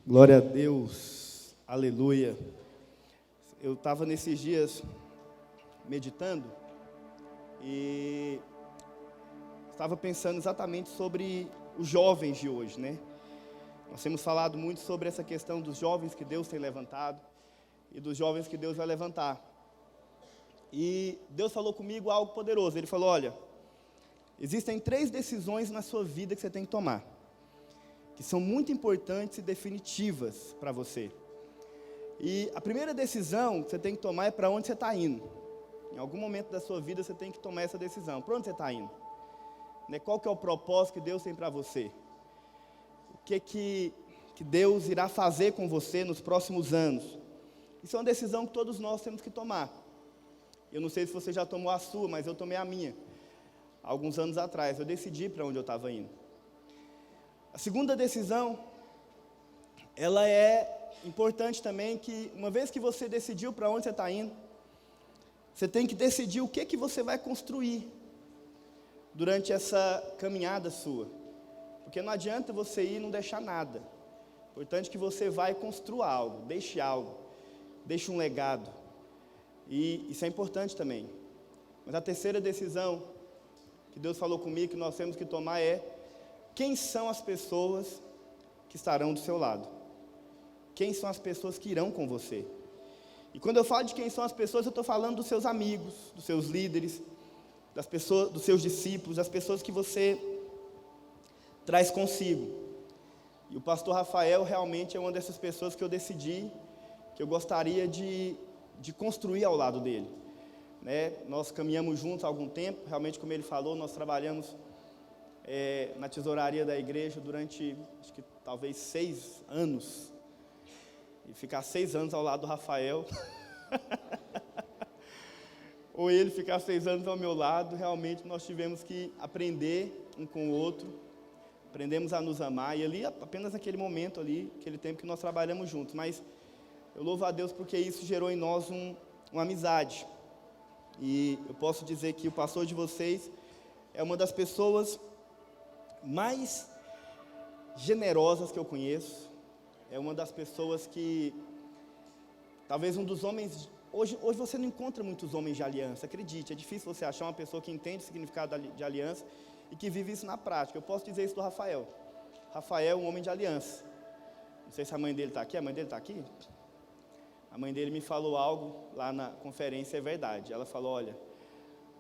Glória a Deus, aleluia. Eu estava nesses dias meditando e estava pensando exatamente sobre os jovens de hoje, né? Nós temos falado muito sobre essa questão dos jovens que Deus tem levantado e dos jovens que Deus vai levantar. E Deus falou comigo algo poderoso. Ele falou: olha, existem 3 decisões na sua vida que você tem que tomar, que são muito importantes e definitivas para você. E a primeira decisão que você tem que tomar é para onde você está indo. Em algum momento da sua vida você tem que tomar essa decisão. Para onde você está indo? Qual que é o propósito que Deus tem para você? O que Deus irá fazer com você nos próximos anos? Isso é uma decisão que todos nós temos que tomar. Eu não sei se você já tomou a sua, mas eu tomei a minha. Alguns anos atrás, eu decidi para onde eu estava indo. A segunda decisão, ela é importante também, que uma vez que você decidiu para onde você está indo, você tem que decidir o que você vai construir durante essa caminhada sua. Porque não adianta você ir e não deixar nada. Importante que você vai construir algo, deixe um legado. E isso é importante também. Mas a terceira decisão que Deus falou comigo, que nós temos que tomar é: quem são as pessoas que estarão do seu lado? Quem são as pessoas que irão com você? E quando eu falo de quem são as pessoas, eu estou falando dos seus amigos, dos seus líderes, das pessoas, dos seus discípulos, das pessoas que você traz consigo. E o pastor Rafael realmente é uma dessas pessoas que eu decidi que eu gostaria de construir ao lado dele, né? Nós caminhamos juntos há algum tempo, realmente, como ele falou, nós trabalhamos na tesouraria da igreja durante, acho que talvez 6 anos, e ficar 6 anos ao lado do Rafael, ou ele ficar 6 anos ao meu lado, realmente nós tivemos que aprender um com o outro, aprendemos a nos amar, e ali, apenas naquele momento ali, aquele tempo que nós trabalhamos juntos, mas eu louvo a Deus porque isso gerou em nós uma amizade, e eu posso dizer que o pastor de vocês é uma das pessoas mais generosas que eu conheço, é uma das pessoas que, talvez um dos homens, hoje você não encontra muitos homens de aliança, acredite, é difícil você achar uma pessoa que entende o significado de aliança e que vive isso na prática. Eu posso dizer isso do Rafael. Rafael é um homem de aliança. Não sei se a mãe dele está aqui, a mãe dele está aqui? A mãe dele me falou algo lá na conferência, é verdade, ela falou: olha,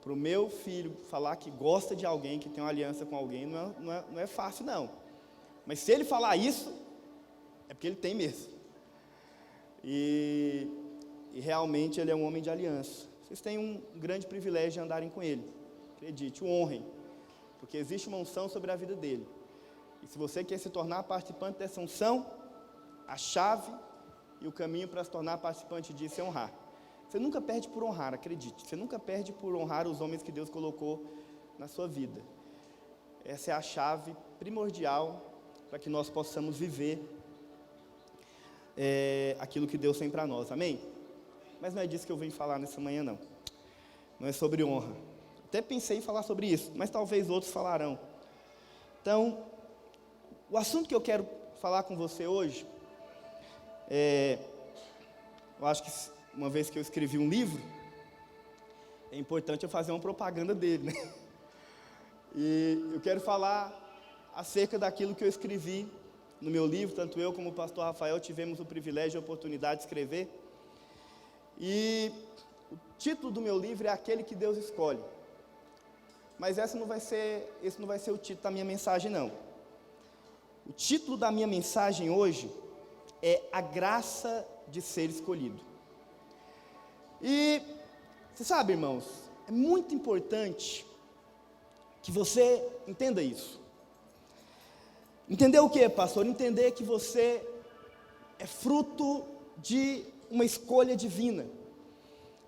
para o meu filho falar que gosta de alguém, que tem uma aliança com alguém, não é fácil não, mas se ele falar isso, é porque ele tem mesmo, e realmente ele é um homem de aliança. Vocês têm um grande privilégio de andarem com ele, acredite, o honrem, porque existe uma unção sobre a vida dele, e se você quer se tornar participante dessa unção, a chave e o caminho para se tornar participante disso é honrar. Você nunca perde por honrar, acredite. Você nunca perde por honrar os homens que Deus colocou na sua vida. Essa é a chave primordial para que nós possamos viver aquilo que Deus tem para nós, amém? Mas não é disso que eu vim falar nessa manhã, não. Não é sobre honra. Até pensei em falar sobre isso, mas talvez outros falarão. Então, o assunto que eu quero falar com você hoje, eu acho que uma vez que eu escrevi um livro, é importante eu fazer uma propaganda dele, né? E eu quero falar acerca daquilo que eu escrevi no meu livro, tanto eu como o pastor Rafael tivemos o privilégio e a oportunidade de escrever. E o título do meu livro é Aquele que Deus Escolhe. Mas esse não vai ser o título da minha mensagem, não. O título da minha mensagem hoje é A Graça de Ser Escolhido. E, você sabe, irmãos, é muito importante que você entenda isso. Entender o que, pastor? Entender que você é fruto de uma escolha divina,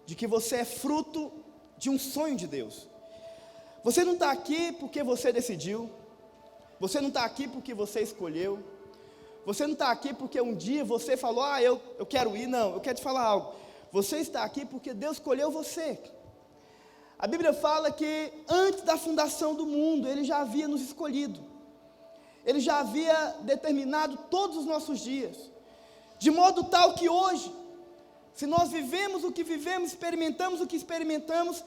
de que você é fruto de um sonho de Deus. Você não está aqui porque você decidiu, você não está aqui porque você escolheu, você não está aqui porque um dia você falou: eu quero ir. Não, eu quero te falar algo. Você está aqui porque Deus escolheu você. A Bíblia fala que antes da fundação do mundo, Ele já havia nos escolhido. Ele já havia determinado todos os nossos dias, de modo tal que hoje, se nós vivemos o que vivemos, experimentamos o que experimentamos,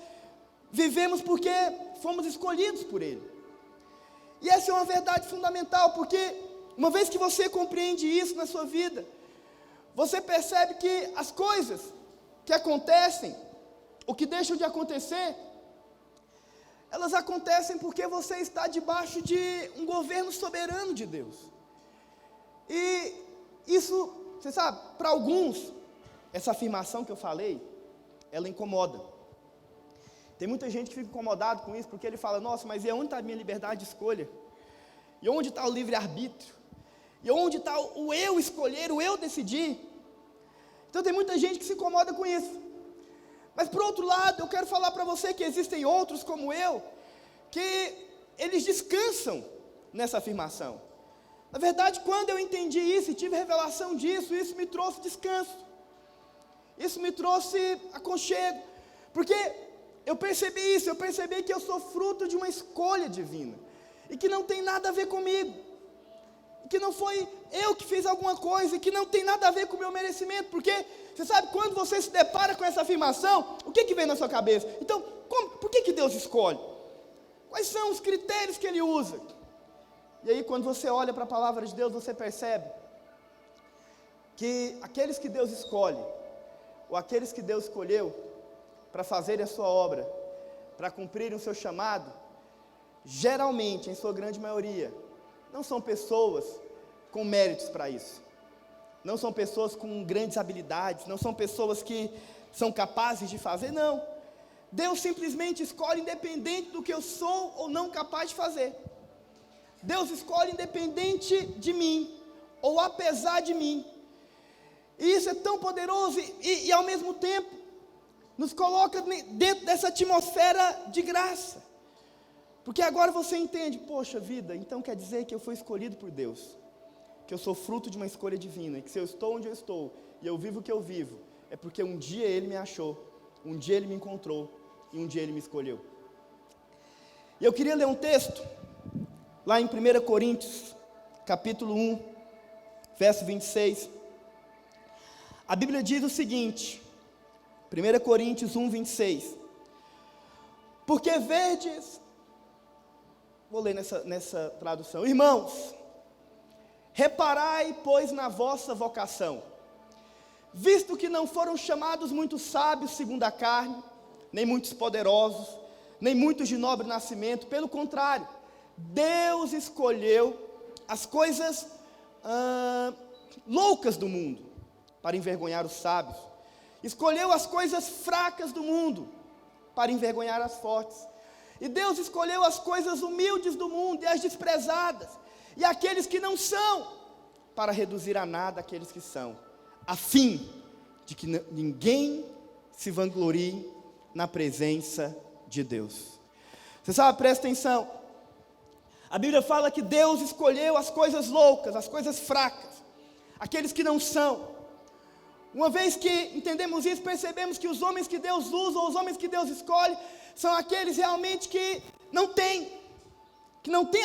vivemos porque fomos escolhidos por Ele. E essa é uma verdade fundamental, porque uma vez que você compreende isso na sua vida, você percebe que as coisas que acontecem, ou que deixam de acontecer, elas acontecem porque você está debaixo de um governo soberano de Deus. E isso, você sabe, para alguns, essa afirmação que eu falei, ela incomoda. Tem muita gente que fica incomodado com isso, porque ele fala, nossa, mas e onde está a minha liberdade de escolha? E onde está o livre-arbítrio? E onde está o eu escolher, o eu decidir? Então tem muita gente que se incomoda com isso. Mas por outro lado, eu quero falar para você que existem outros como eu, que eles descansam nessa afirmação. Na verdade, quando eu entendi isso e tive revelação disso, isso me trouxe descanso. Isso me trouxe aconchego. Porque eu percebi isso, eu percebi que eu sou fruto de uma escolha divina. E que não tem nada a ver comigo. Que não foi eu que fiz alguma coisa, e que não tem nada a ver com o meu merecimento. Porque, você sabe, quando você se depara com essa afirmação, o que vem na sua cabeça? Então, por que Deus escolhe? Quais são os critérios que Ele usa? E aí, quando você olha para a palavra de Deus, você percebe que aqueles que Deus escolhe, ou aqueles que Deus escolheu para fazerem a sua obra, para cumprirem o seu chamado, geralmente, em sua grande maioria, não são pessoas com méritos para isso, não são pessoas com grandes habilidades, não são pessoas que são capazes de fazer, não. Deus simplesmente escolhe independente do que eu sou ou não capaz de fazer. Deus escolhe independente de mim, ou apesar de mim. E isso é tão poderoso e ao mesmo tempo nos coloca dentro dessa atmosfera de graça. Porque agora você entende, poxa vida, então quer dizer que eu fui escolhido por Deus, que eu sou fruto de uma escolha divina, e que se eu estou onde eu estou, e eu vivo o que eu vivo, é porque um dia Ele me achou, um dia Ele me encontrou, e um dia Ele me escolheu. E eu queria ler um texto, lá em 1 Coríntios, capítulo 1, verso 26, a Bíblia diz o seguinte, 1 Coríntios 1, 26, porque verdes, vou ler nessa tradução, irmãos, reparai, pois, na vossa vocação, visto que não foram chamados muitos sábios segundo a carne, nem muitos poderosos, nem muitos de nobre nascimento, pelo contrário, Deus escolheu as coisas loucas do mundo, para envergonhar os sábios, escolheu as coisas fracas do mundo, para envergonhar as fortes, e Deus escolheu as coisas humildes do mundo, e as desprezadas, e aqueles que não são, para reduzir a nada aqueles que são, a fim de que ninguém se vanglorie na presença de Deus. Você sabe, presta atenção, a Bíblia fala que Deus escolheu as coisas loucas, as coisas fracas, aqueles que não são. Uma vez que entendemos isso, percebemos que os homens que Deus usa, ou os homens que Deus escolhe, são aqueles realmente que não têm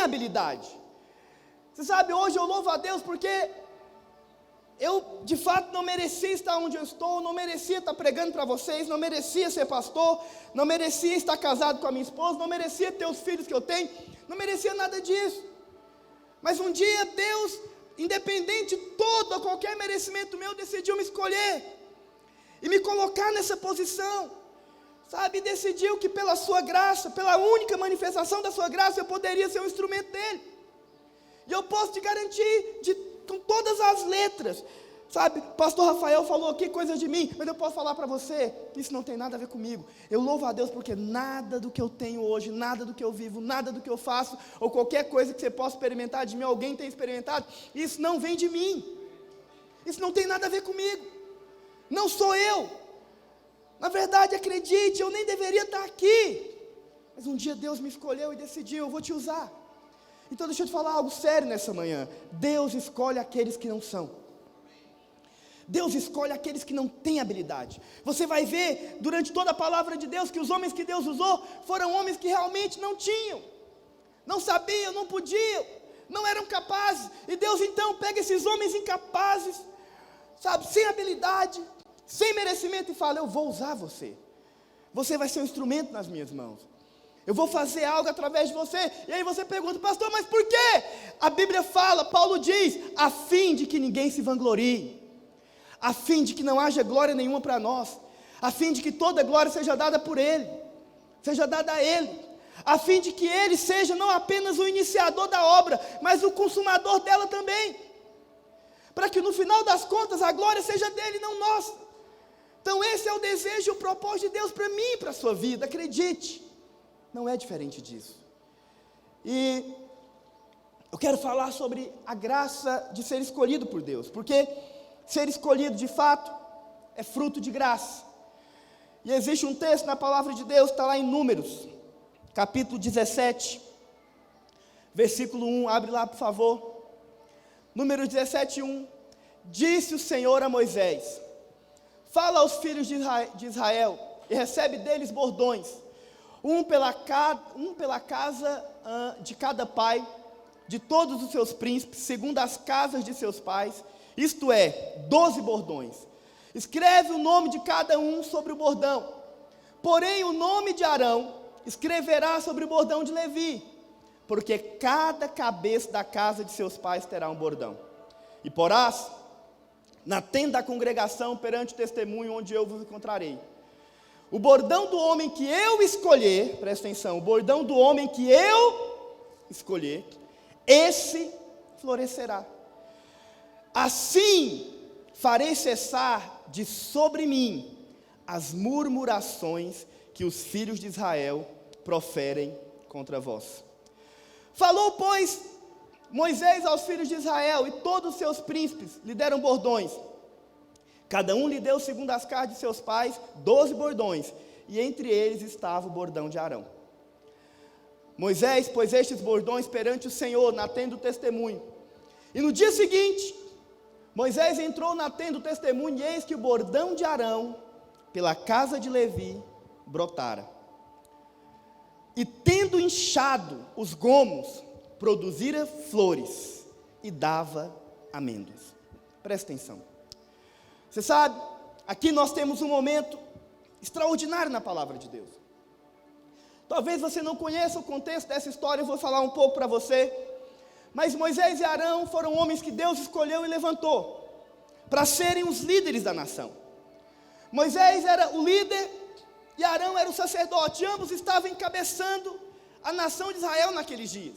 habilidade. Você sabe, hoje eu louvo a Deus porque eu de fato não merecia estar onde eu estou, não merecia estar pregando para vocês, não merecia ser pastor, não merecia estar casado com a minha esposa, não merecia ter os filhos que eu tenho, não merecia nada disso. Mas um dia Deus, independente de todo ou qualquer merecimento meu, decidiu me escolher e me colocar nessa posição, sabe, decidiu que pela sua graça, pela única manifestação da sua graça, eu poderia ser um instrumento dele, e eu posso te garantir, com todas as letras, sabe, pastor Rafael falou aqui coisas de mim, mas eu posso falar para você, isso não tem nada a ver comigo. Eu louvo a Deus porque nada do que eu tenho hoje, nada do que eu vivo, nada do que eu faço, ou qualquer coisa que você possa experimentar de mim, alguém tem experimentado, isso não vem de mim, isso não tem nada a ver comigo, não sou eu. Na verdade, acredite, eu nem deveria estar aqui, mas um dia Deus me escolheu e decidiu, eu vou te usar. Então deixa eu te falar algo sério nessa manhã, Deus escolhe aqueles que não são, Deus escolhe aqueles que não têm habilidade. Você vai ver durante toda a palavra de Deus que os homens que Deus usou foram homens que realmente não tinham, não sabiam, não podiam, não eram capazes. E Deus então pega esses homens incapazes, sabe, sem habilidade, sem merecimento, e fala: eu vou usar você. Você vai ser um instrumento nas minhas mãos. Eu vou fazer algo através de você. E aí você pergunta: pastor, mas por quê? A Bíblia fala, Paulo diz: a fim de que ninguém se vanglorie, a fim de que não haja glória nenhuma para nós, a fim de que toda glória seja dada por Ele, seja dada a Ele, a fim de que Ele seja não apenas o iniciador da obra, mas o consumador dela também, para que no final das contas a glória seja dele, não nossa. Então esse é o desejo e o propósito de Deus para mim e para a sua vida, acredite, não é diferente disso. E eu quero falar sobre a graça de ser escolhido por Deus, porque ser escolhido de fato é fruto de graça. E existe um texto na palavra de Deus, está lá em Números, capítulo 17, versículo 1, abre lá por favor. Números 17, 1, disse o Senhor a Moisés: fala aos filhos de Israel, e recebe deles bordões, um pela casa de cada pai, de todos os seus príncipes, segundo as casas de seus pais, isto é, 12 bordões. Escreve o nome de cada um sobre o bordão, porém o nome de Arão escreverá sobre o bordão de Levi, porque cada cabeça da casa de seus pais terá um bordão. E porás na tenda da congregação perante o testemunho onde eu vos encontrarei. O bordão do homem que eu escolher, presta atenção, o bordão do homem que eu escolher, esse florescerá. Assim farei cessar de sobre mim as murmurações que os filhos de Israel proferem contra vós. Falou, pois, Moisés aos filhos de Israel, e todos os seus príncipes lhe deram bordões. Cada um lhe deu, segundo as casas de seus pais, 12 bordões, e entre eles estava o bordão de Arão. Moisés pôs estes bordões perante o Senhor na tenda do testemunho. E no dia seguinte, Moisés entrou na tenda do testemunho, e eis que o bordão de Arão, pela casa de Levi, brotara. E tendo inchado os gomos, produzira flores e dava amêndoas. Presta atenção. Você sabe, aqui nós temos um momento extraordinário na palavra de Deus. Talvez você não conheça o contexto dessa história, eu vou falar um pouco para você. Mas Moisés e Arão foram homens que Deus escolheu e levantou para serem os líderes da nação. Moisés era o líder e Arão era o sacerdote. Ambos estavam encabeçando a nação de Israel naqueles dias.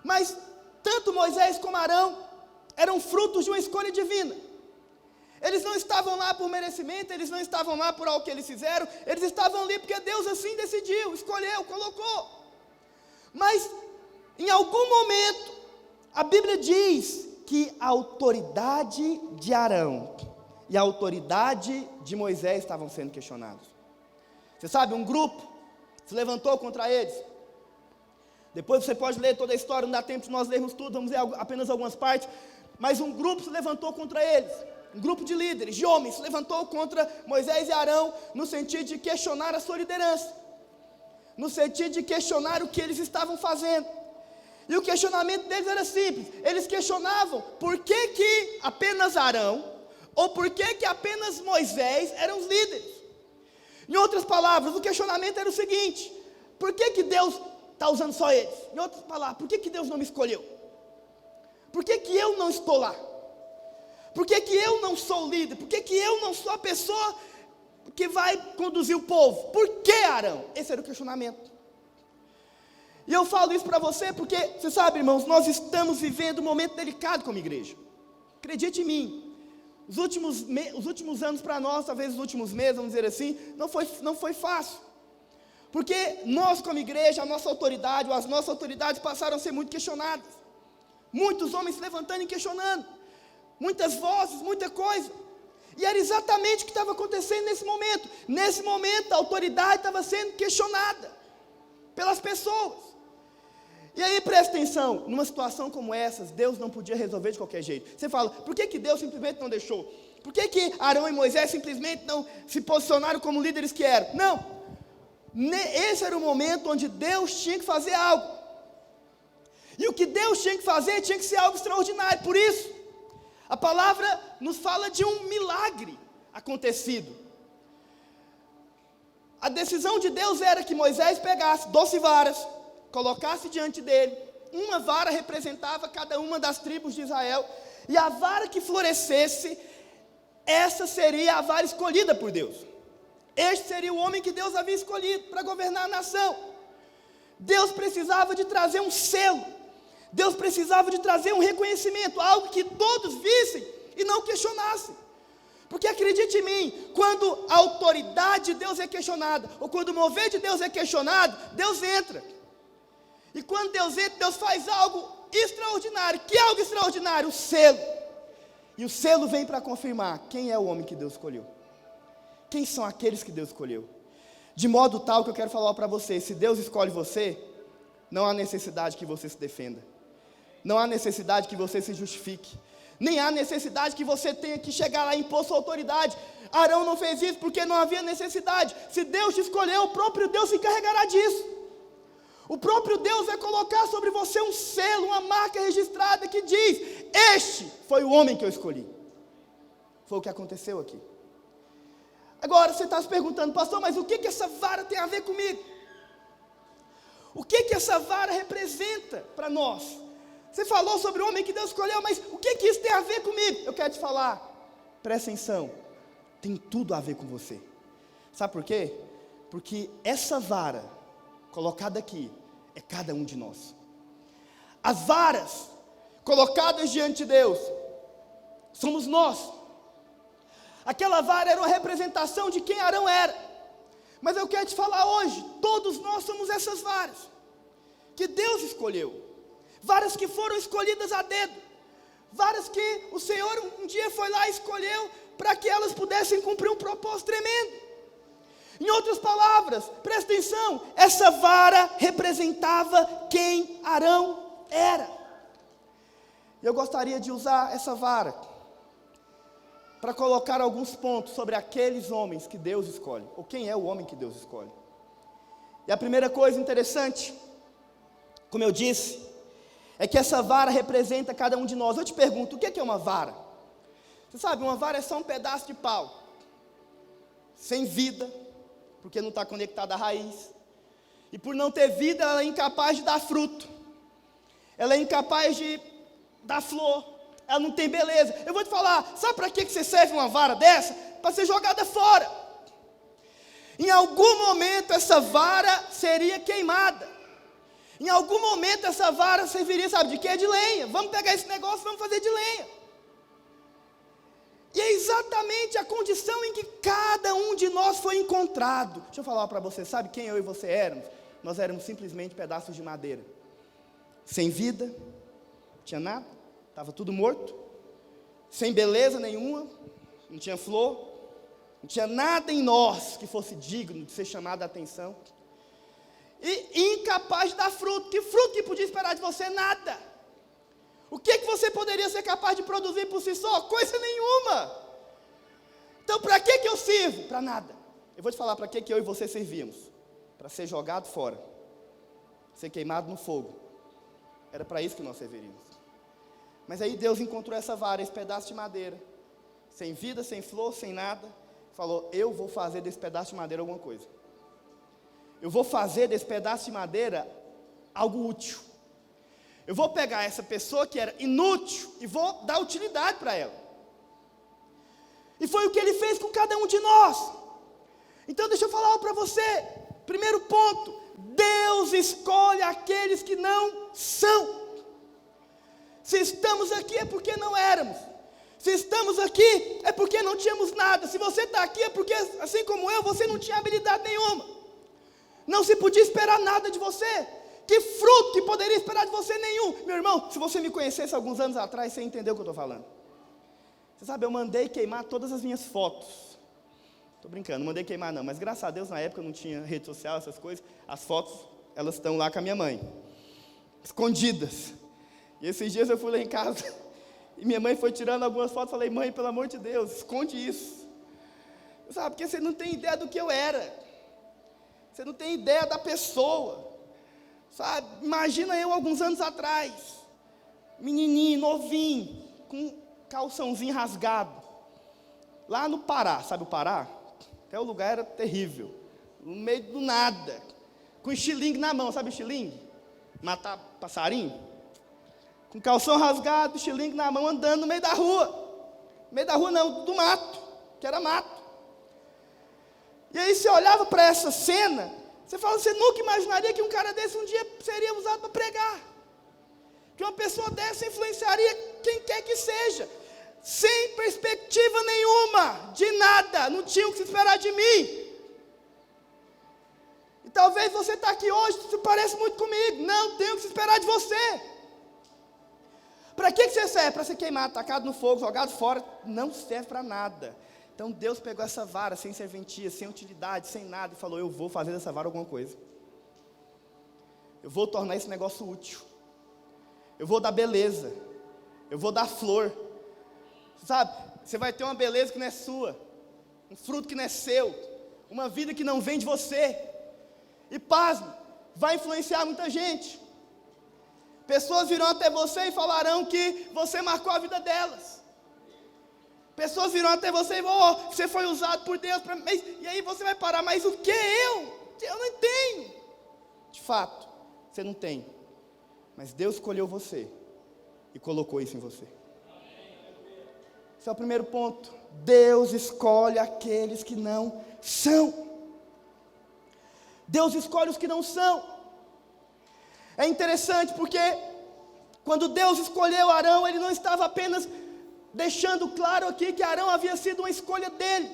Mas tanto Moisés como Arão eram frutos de uma escolha divina. Eles não estavam lá por merecimento, eles não estavam lá por algo que eles fizeram, eles estavam ali porque Deus assim decidiu, escolheu, colocou. Mas em algum momento, a Bíblia diz que a autoridade de Arão e a autoridade de Moisés estavam sendo questionados. Você sabe, um grupo se levantou contra eles. Depois você pode ler toda a história, não dá tempo de nós lermos tudo, vamos ler apenas algumas partes. Mas um grupo se levantou contra eles, um grupo de líderes, de homens, se levantou contra Moisés e Arão, no sentido de questionar a sua liderança, no sentido de questionar o que eles estavam fazendo. E o questionamento deles era simples, eles questionavam por que apenas Arão, ou por que apenas Moisés eram os líderes. Em outras palavras, o questionamento era o seguinte: por que Deus está usando só eles? Em outras palavras, por que Deus não me escolheu? Por que eu não estou lá? Por que eu não sou o líder? Por que eu não sou a pessoa que vai conduzir o povo? Por que Arão? Esse era o questionamento. E eu falo isso para você porque, você sabe, irmãos, nós estamos vivendo um momento delicado como igreja. Acredite em mim, os últimos anos para nós, talvez os últimos meses, vamos dizer assim, não foi fácil. Porque nós como igreja, a nossa autoridade, ou as nossas autoridades passaram a ser muito questionadas. Muitos homens se levantando e questionando. Muitas vozes, muita coisa. E era exatamente o que estava acontecendo nesse momento. Nesse momento a autoridade estava sendo questionada pelas pessoas. E aí presta atenção, numa situação como essa, Deus não podia resolver de qualquer jeito. Você fala, por que Deus simplesmente não deixou? Por que Arão e Moisés simplesmente não se posicionaram como líderes que eram? Não, esse era o momento onde Deus tinha que fazer algo. E o que Deus tinha que fazer tinha que ser algo extraordinário. Por isso, a palavra nos fala de um milagre acontecido. A decisão de Deus era que Moisés pegasse 12 varas, colocasse diante dele. Uma vara representava cada uma das tribos de Israel. E a vara que florescesse, essa seria a vara escolhida por Deus. Este seria o homem que Deus havia escolhido para governar a nação. Deus precisava de trazer um selo. Deus precisava de trazer um reconhecimento, algo que todos vissem e não questionassem. Porque acredite em mim, quando a autoridade de Deus é questionada, ou quando o mover de Deus é questionado, Deus entra. E quando Deus entra, Deus faz algo extraordinário. Que é algo extraordinário? O selo. E o selo vem para confirmar quem é o homem que Deus escolheu. Quem são aqueles que Deus escolheu? De modo tal que eu quero falar para você, se Deus escolhe você, não há necessidade que você se defenda. Não há necessidade que você se justifique. Nem há necessidade que você tenha que chegar lá e impor sua autoridade. Arão não fez isso porque não havia necessidade. Se Deus te escolheu, o próprio Deus se encarregará disso. O próprio Deus vai colocar sobre você um selo, uma marca registrada que diz: este foi o homem que eu escolhi. Foi o que aconteceu aqui. Agora você está se perguntando: pastor, mas o que essa vara tem a ver comigo? O que essa vara representa para nós? Você falou sobre o homem que Deus escolheu, mas o que isso tem a ver comigo? Eu quero te falar, presta atenção, tem tudo a ver com você. Sabe por quê? Porque essa vara colocada aqui é cada um de nós. As varas colocadas diante de Deus somos nós. Aquela vara era uma representação de quem Arão era. Mas eu quero te falar hoje, todos nós somos essas varas que Deus escolheu. Varas que foram escolhidas a dedo. Varas que o Senhor um dia foi lá e escolheu para que elas pudessem cumprir um propósito tremendo. Em outras palavras, presta atenção, essa vara representava quem Arão era. Eu gostaria de usar essa vara para colocar alguns pontos sobre aqueles homens que Deus escolhe, ou quem é o homem que Deus escolhe. E a primeira coisa interessante, como eu disse, é que essa vara representa cada um de nós. Eu te pergunto, o que é uma vara? Você sabe, uma vara é só um pedaço de pau, sem vida, porque não está conectada à raiz. E por não ter vida, ela é incapaz de dar fruto. Ela é incapaz de dar flor. Ela não tem beleza. Eu vou te falar, sabe para que você serve uma vara dessa? Para ser jogada fora. Em algum momento essa vara seria queimada. Em algum momento essa vara serviria, sabe de quê? De lenha. Vamos pegar esse negócio e vamos fazer de lenha. E é exatamente a condição em que cada um de nós foi encontrado. Deixa eu falar para você, sabe quem eu e você éramos? Nós éramos simplesmente pedaços de madeira. Sem vida, não tinha nada, estava tudo morto. Sem beleza nenhuma, não tinha flor, não tinha nada em nós que fosse digno de ser chamado a atenção. E incapaz de dar fruto. Que fruto que podia esperar de você? Nada. O que você poderia ser capaz de produzir por si só? Coisa nenhuma. Então para que eu sirvo? Para nada. Eu vou te falar para que eu e você servíamos. Para ser jogado fora, ser queimado no fogo. Era para isso que nós serviríamos. Mas aí Deus encontrou essa vara, esse pedaço de madeira, sem vida, sem flor, sem nada. Falou: eu vou fazer desse pedaço de madeira alguma coisa. Eu vou fazer desse pedaço de madeira algo útil. Eu vou pegar essa pessoa que era inútil e vou dar utilidade para ela. E foi o que ele fez com cada um de nós. Então deixa eu falar para você. Primeiro ponto, Deus escolhe aqueles que não são. Se estamos aqui é porque não éramos. Se estamos aqui é porque não tínhamos nada. Se você está aqui é porque, assim como eu, você não tinha habilidade nenhuma. Não se podia esperar nada de você. Que fruto que poderia esperar de você nenhum? Meu irmão, se você me conhecesse alguns anos atrás, você entendeu o que eu estou falando. Você sabe, eu mandei queimar todas as minhas fotos. Estou brincando, não mandei queimar não, mas graças a Deus na época não tinha rede social, essas coisas. As fotos, elas estão lá com a minha mãe, escondidas. E esses dias eu fui lá em casa e minha mãe foi tirando algumas fotos. Falei: mãe, pelo amor de Deus, esconde isso. Sabe, porque você não tem ideia do que eu era. Você não tem ideia da pessoa. Sabe, imagina eu alguns anos atrás, menininho, novinho, com calçãozinho rasgado, lá no Pará, sabe o Pará? Até o lugar era terrível, no meio do nada, com estilingue na mão, sabe estilingue? Matar passarinho? Com calção rasgado, estilingue na mão, andando no meio da rua. No meio da rua não, do mato, que era mato. E aí você olhava para essa cena, você fala, você nunca imaginaria que um cara desse um dia seria usado para pregar. Que uma pessoa dessa influenciaria quem quer que seja. Sem perspectiva nenhuma, de nada, não tinha o que se esperar de mim. E talvez você está aqui hoje, isso parece muito comigo, não tem o que se esperar de você. Para que você serve? Para ser queimado, atacado no fogo, jogado fora, não serve para nada. Então Deus pegou essa vara sem serventia, sem utilidade, sem nada, e falou, eu vou fazer dessa vara alguma coisa. Eu vou tornar esse negócio útil. Eu vou dar beleza. Eu vou dar flor. Sabe, você vai ter uma beleza que não é sua, um fruto que não é seu, uma vida que não vem de você. E pasme, vai influenciar muita gente. Pessoas virão até você e falarão que você marcou a vida delas. Pessoas virão até você e vão, você foi usado por Deus, e aí você vai parar, mas o que eu não tenho. De fato, você não tem, mas Deus escolheu você, e colocou isso em você. Esse é o primeiro ponto, Deus escolhe aqueles que não são. Deus escolhe os que não são. É interessante porque, quando Deus escolheu Arão, Ele não estava apenas deixando claro aqui que Arão havia sido uma escolha dele,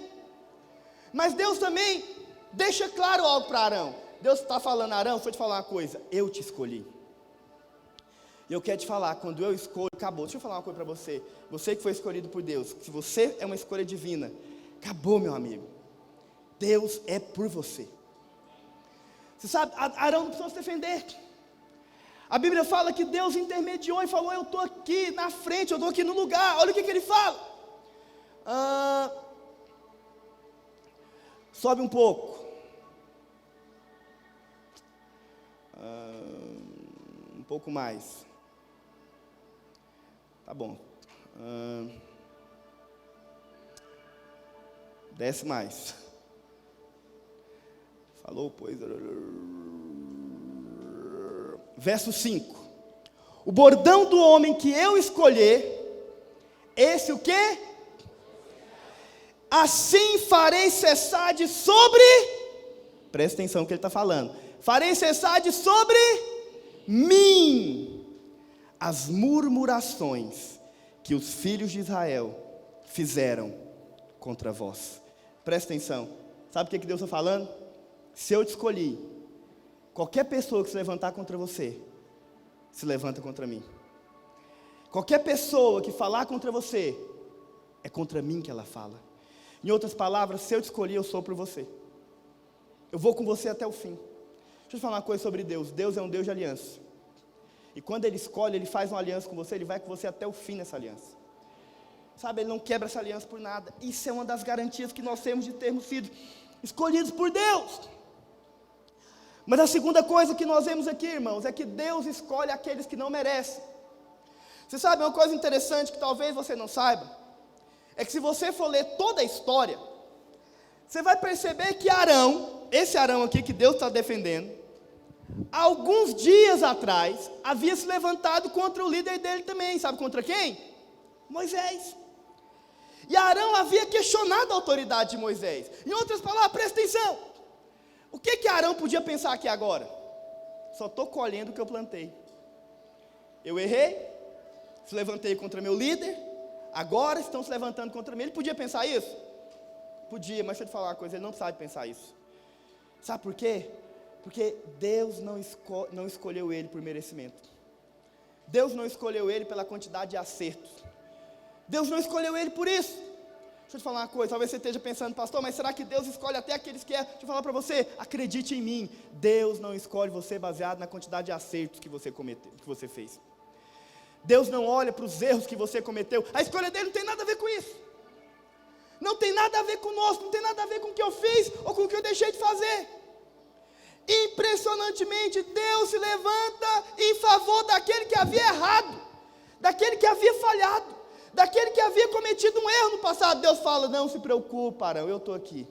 mas Deus também deixa claro algo para Arão. Deus está falando, Arão, deixa eu te falar uma coisa, eu te escolhi, e eu quero te falar, quando eu escolho, acabou. Deixa eu falar uma coisa para você, você que foi escolhido por Deus, se você é uma escolha divina, acabou, meu amigo, Deus é por você. Você sabe, Arão não precisou se defender. A Bíblia fala que Deus intermediou e falou, eu estou aqui na frente, eu estou aqui no lugar. Olha o que ele fala. Sobe um pouco. Um pouco mais. Tá bom. Desce mais. Falou, pois... Verso 5, o bordão do homem que eu escolher, esse o quê? Assim farei cessar de sobre, presta atenção no que ele está falando, farei cessar de sobre mim, as murmurações que os filhos de Israel fizeram contra vós. Presta atenção, sabe o que Deus está falando? Se eu te escolhi, qualquer pessoa que se levantar contra você, se levanta contra mim. Qualquer pessoa que falar contra você, é contra mim que ela fala. Em outras palavras, se eu te escolhi, eu sou por você. Eu vou com você até o fim. Deixa eu falar uma coisa sobre Deus. Deus é um Deus de aliança. E quando Ele escolhe, Ele faz uma aliança com você, Ele vai com você até o fim nessa aliança. Sabe, Ele não quebra essa aliança por nada. Isso é uma das garantias que nós temos de termos sido escolhidos por Deus. Mas a segunda coisa que nós vemos aqui, irmãos, é que Deus escolhe aqueles que não merecem. Você sabe uma coisa interessante que talvez você não saiba? É que se você for ler toda a história, você vai perceber que Arão, esse Arão aqui que Deus está defendendo, alguns dias atrás, havia se levantado contra o líder dele também. Sabe contra quem? Moisés. E Arão havia questionado a autoridade de Moisés. Em outras palavras, presta atenção. O que Arão podia pensar aqui agora? Só estou colhendo o que eu plantei. Eu errei, se levantei contra meu líder, agora estão se levantando contra mim. Ele podia pensar isso? Podia, mas deixa eu te falar uma coisa, ele não precisava de pensar isso. Sabe por quê? Porque Deus não escolheu ele por merecimento. Deus não escolheu ele pela quantidade de acertos. Deus não escolheu ele por isso. Deixa eu te falar uma coisa, talvez você esteja pensando, pastor, mas será que Deus escolhe até aqueles que é? Deixa eu falar para você, acredite em mim, Deus não escolhe você baseado na quantidade de acertos que você cometeu, que você fez. Deus não olha para os erros que você cometeu, a escolha dele não tem nada a ver com isso. Não tem nada a ver conosco, não tem nada a ver com o que eu fiz ou com o que eu deixei de fazer. Impressionantemente, Deus se levanta em favor daquele que havia errado, daquele que havia falhado, daquele que havia cometido um erro no passado. Deus fala: não se preocupe, Arão, eu estou aqui.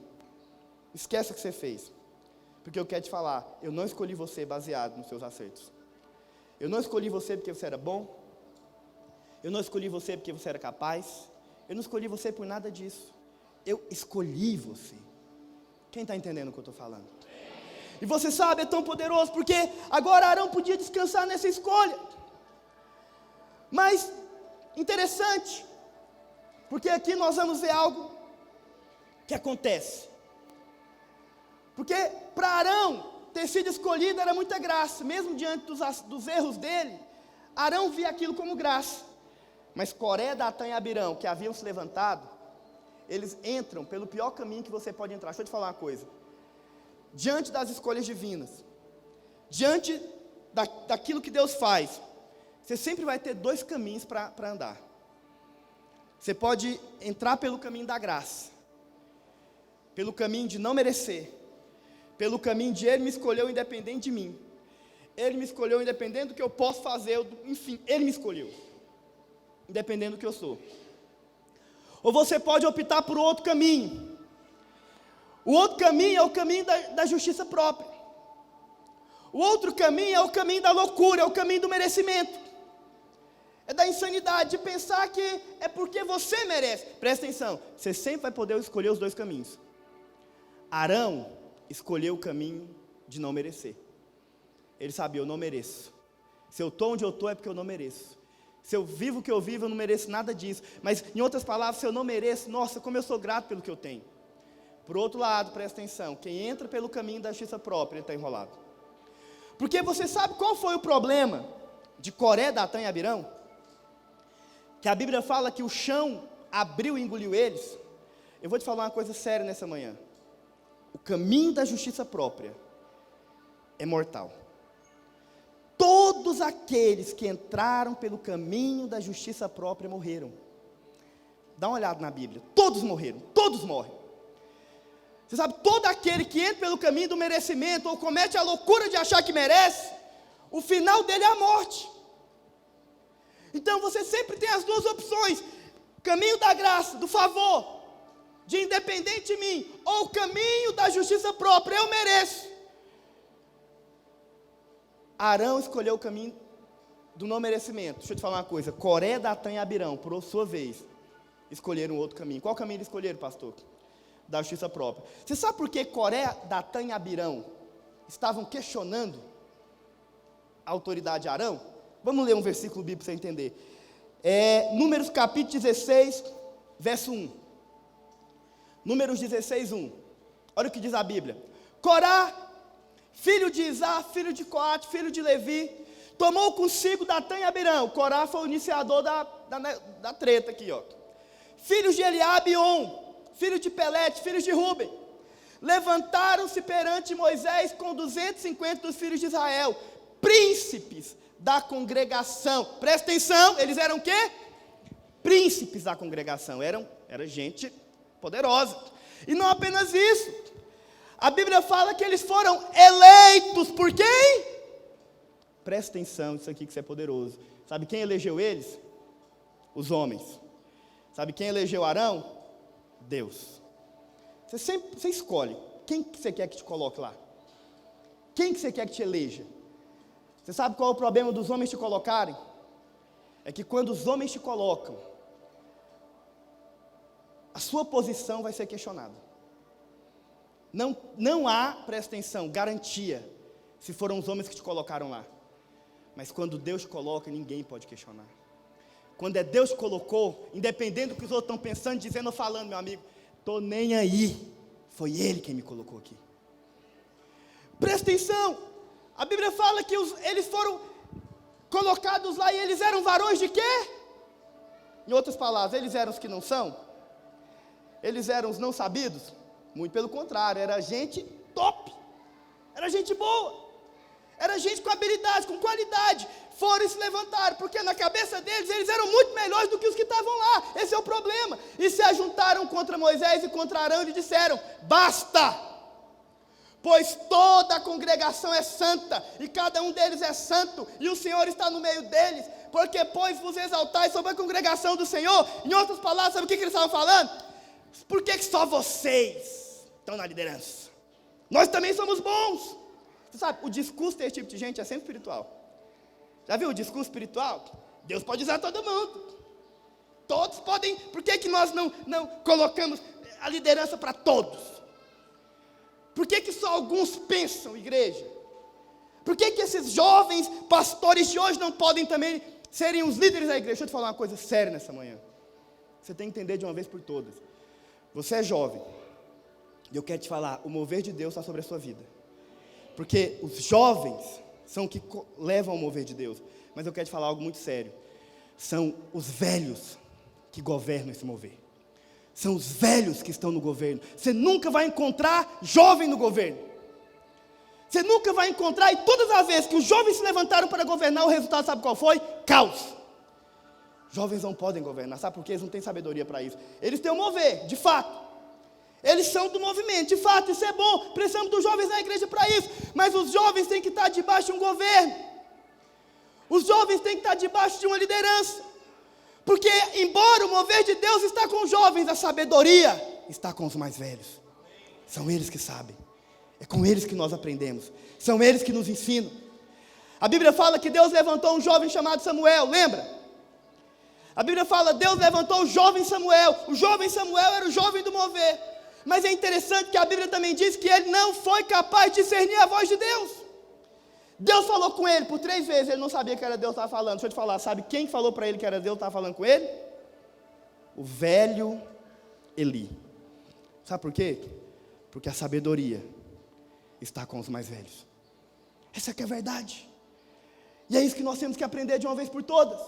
Esquece o que você fez, porque eu quero te falar, eu não escolhi você baseado nos seus acertos. Eu não escolhi você porque você era bom. Eu não escolhi você porque você era capaz. Eu não escolhi você por nada disso. Eu escolhi você. Quem está entendendo o que eu estou falando? E você sabe, é tão poderoso, porque agora Arão podia descansar nessa escolha. Mas, interessante, porque aqui nós vamos ver algo que acontece. Porque para Arão ter sido escolhido era muita graça, mesmo diante dos erros dele, Arão via aquilo como graça. Mas Coré, Datã e Abirão, que haviam se levantado, eles entram pelo pior caminho que você pode entrar. Deixa eu te falar uma coisa. Diante das escolhas divinas, diante daquilo que Deus faz, você sempre vai ter dois caminhos para andar. Você pode entrar pelo caminho da graça, pelo caminho de não merecer, pelo caminho de Ele me escolheu independente de mim. Ele me escolheu independente do que eu posso fazer, enfim, Ele me escolheu, independente do que eu sou. Ou você pode optar por outro caminho. O outro caminho é o caminho da justiça própria. O outro caminho é o caminho da loucura, é o caminho do merecimento. É da insanidade, de pensar que é porque você merece. Presta atenção, você sempre vai poder escolher os dois caminhos. Arão escolheu o caminho de não merecer. Ele sabia, eu não mereço. Se eu estou onde eu estou é porque eu não mereço. Se eu vivo o que eu vivo, eu não mereço nada disso. Mas, em outras palavras, se eu não mereço, nossa, como eu sou grato pelo que eu tenho. Por outro lado, presta atenção, quem entra pelo caminho da justiça própria, ele está enrolado. Porque você sabe qual foi o problema de Coré, Datã e Abirão? Que a Bíblia fala que o chão abriu e engoliu eles. Eu vou te falar uma coisa séria nessa manhã. O caminho da justiça própria é mortal. Todos aqueles que entraram pelo caminho da justiça própria morreram. Dá uma olhada na Bíblia. Todos morreram, todos morrem. Você sabe, todo aquele que entra pelo caminho do merecimento ou comete a loucura de achar que merece, o final dele é a morte. Então você sempre tem as duas opções: caminho da graça, do favor, de independente de mim, ou o caminho da justiça própria, eu mereço. Arão escolheu o caminho do não merecimento. Deixa eu te falar uma coisa, Coré, Datã e Abirão, por sua vez, escolheram outro caminho. Qual caminho eles escolheram, pastor? Da justiça própria. Você sabe por que Coré, Datã e Abirão estavam questionando a autoridade de Arão? Vamos ler um versículo bíblico para você entender. Números capítulo 16, verso 1. Números 16, 1. Olha o que diz a Bíblia. Corá, filho de Izá, filho de Coate, filho de Levi, tomou consigo Datã e Abirão. Corá foi o iniciador da treta aqui, ó. Filhos de Eliabe e On, filho de Pelete, filhos de Ruben, levantaram-se perante Moisés com 250 dos filhos de Israel, príncipes da congregação. Presta atenção, eles eram o quê? Príncipes da congregação, era gente poderosa. E não apenas isso, a Bíblia fala que eles foram eleitos por quem? Presta atenção, isso aqui que isso é poderoso. Sabe quem elegeu eles? Os homens. Sabe quem elegeu Arão? Deus. Você escolhe quem que você quer que te coloque lá. Quem que você quer que te eleja. Você sabe qual é o problema dos homens te colocarem? É que quando os homens te colocam, a sua posição vai ser questionada. Não há, presta atenção, garantia, se foram os homens que te colocaram lá. Mas quando Deus te coloca, ninguém pode questionar. Quando é Deus que colocou, independente do que os outros estão pensando, dizendo ou falando, meu amigo, estou nem aí, foi Ele quem me colocou aqui. Presta atenção, a Bíblia fala que eles foram colocados lá e eles eram varões de quê? Em outras palavras, eles eram os que não são? Eles eram os não sabidos? Muito pelo contrário, era gente top, era gente boa, era gente com habilidade, com qualidade. Foram e se levantaram, porque na cabeça deles, eles eram muito melhores do que os que estavam lá. Esse é o problema. E se ajuntaram contra Moisés e contra Arão e disseram, basta, Pois toda a congregação é santa, e cada um deles é santo, e o Senhor está no meio deles, porque, pois, vos exaltais sobre a congregação do Senhor. Em outras palavras, sabe o que eles estavam falando? Por que só vocês estão na liderança? Nós também somos bons. Você sabe, o discurso desse tipo de gente é sempre espiritual. Já viu o discurso espiritual? Deus pode usar todo mundo. Todos podem. Por que nós não colocamos a liderança para todos? Por que só alguns pensam, igreja? Por que esses jovens pastores de hoje não podem também serem os líderes da igreja? Deixa eu te falar uma coisa séria nessa manhã. Você tem que entender de uma vez por todas. Você é jovem, e eu quero te falar, o mover de Deus está sobre a sua vida. Porque os jovens são que levam o mover de Deus. Mas eu quero te falar algo muito sério. São os velhos que governam esse mover. São os velhos que estão no governo. Você nunca vai encontrar jovem no governo. Você nunca vai encontrar, e todas as vezes que os jovens se levantaram para governar, o resultado sabe qual foi? Caos. Jovens não podem governar, sabe por quê? Eles não têm sabedoria para isso. Eles têm um mover, de fato. Eles são do movimento, de fato, isso é bom. Precisamos dos jovens na igreja para isso. Mas os jovens têm que estar debaixo de um governo. Os jovens têm que estar debaixo de uma liderança. Porque, embora o mover de Deus está com os jovens, a sabedoria está com os mais velhos. São eles que sabem. É com eles que nós aprendemos. São eles que nos ensinam. A Bíblia fala que Deus levantou um jovem chamado Samuel, lembra? A Bíblia fala, Deus levantou o jovem Samuel. O jovem Samuel era o jovem do mover. Mas é interessante que a Bíblia também diz que ele não foi capaz de discernir a voz de Deus. Deus falou com ele por 3 vezes, ele não sabia que era Deus que estava falando. Deixa eu te falar, sabe quem falou para ele que era Deus que estava falando com ele? O velho Eli. Sabe por quê? Porque a sabedoria está com os mais velhos. Essa que é a verdade. E é isso que nós temos que aprender de uma vez por todas.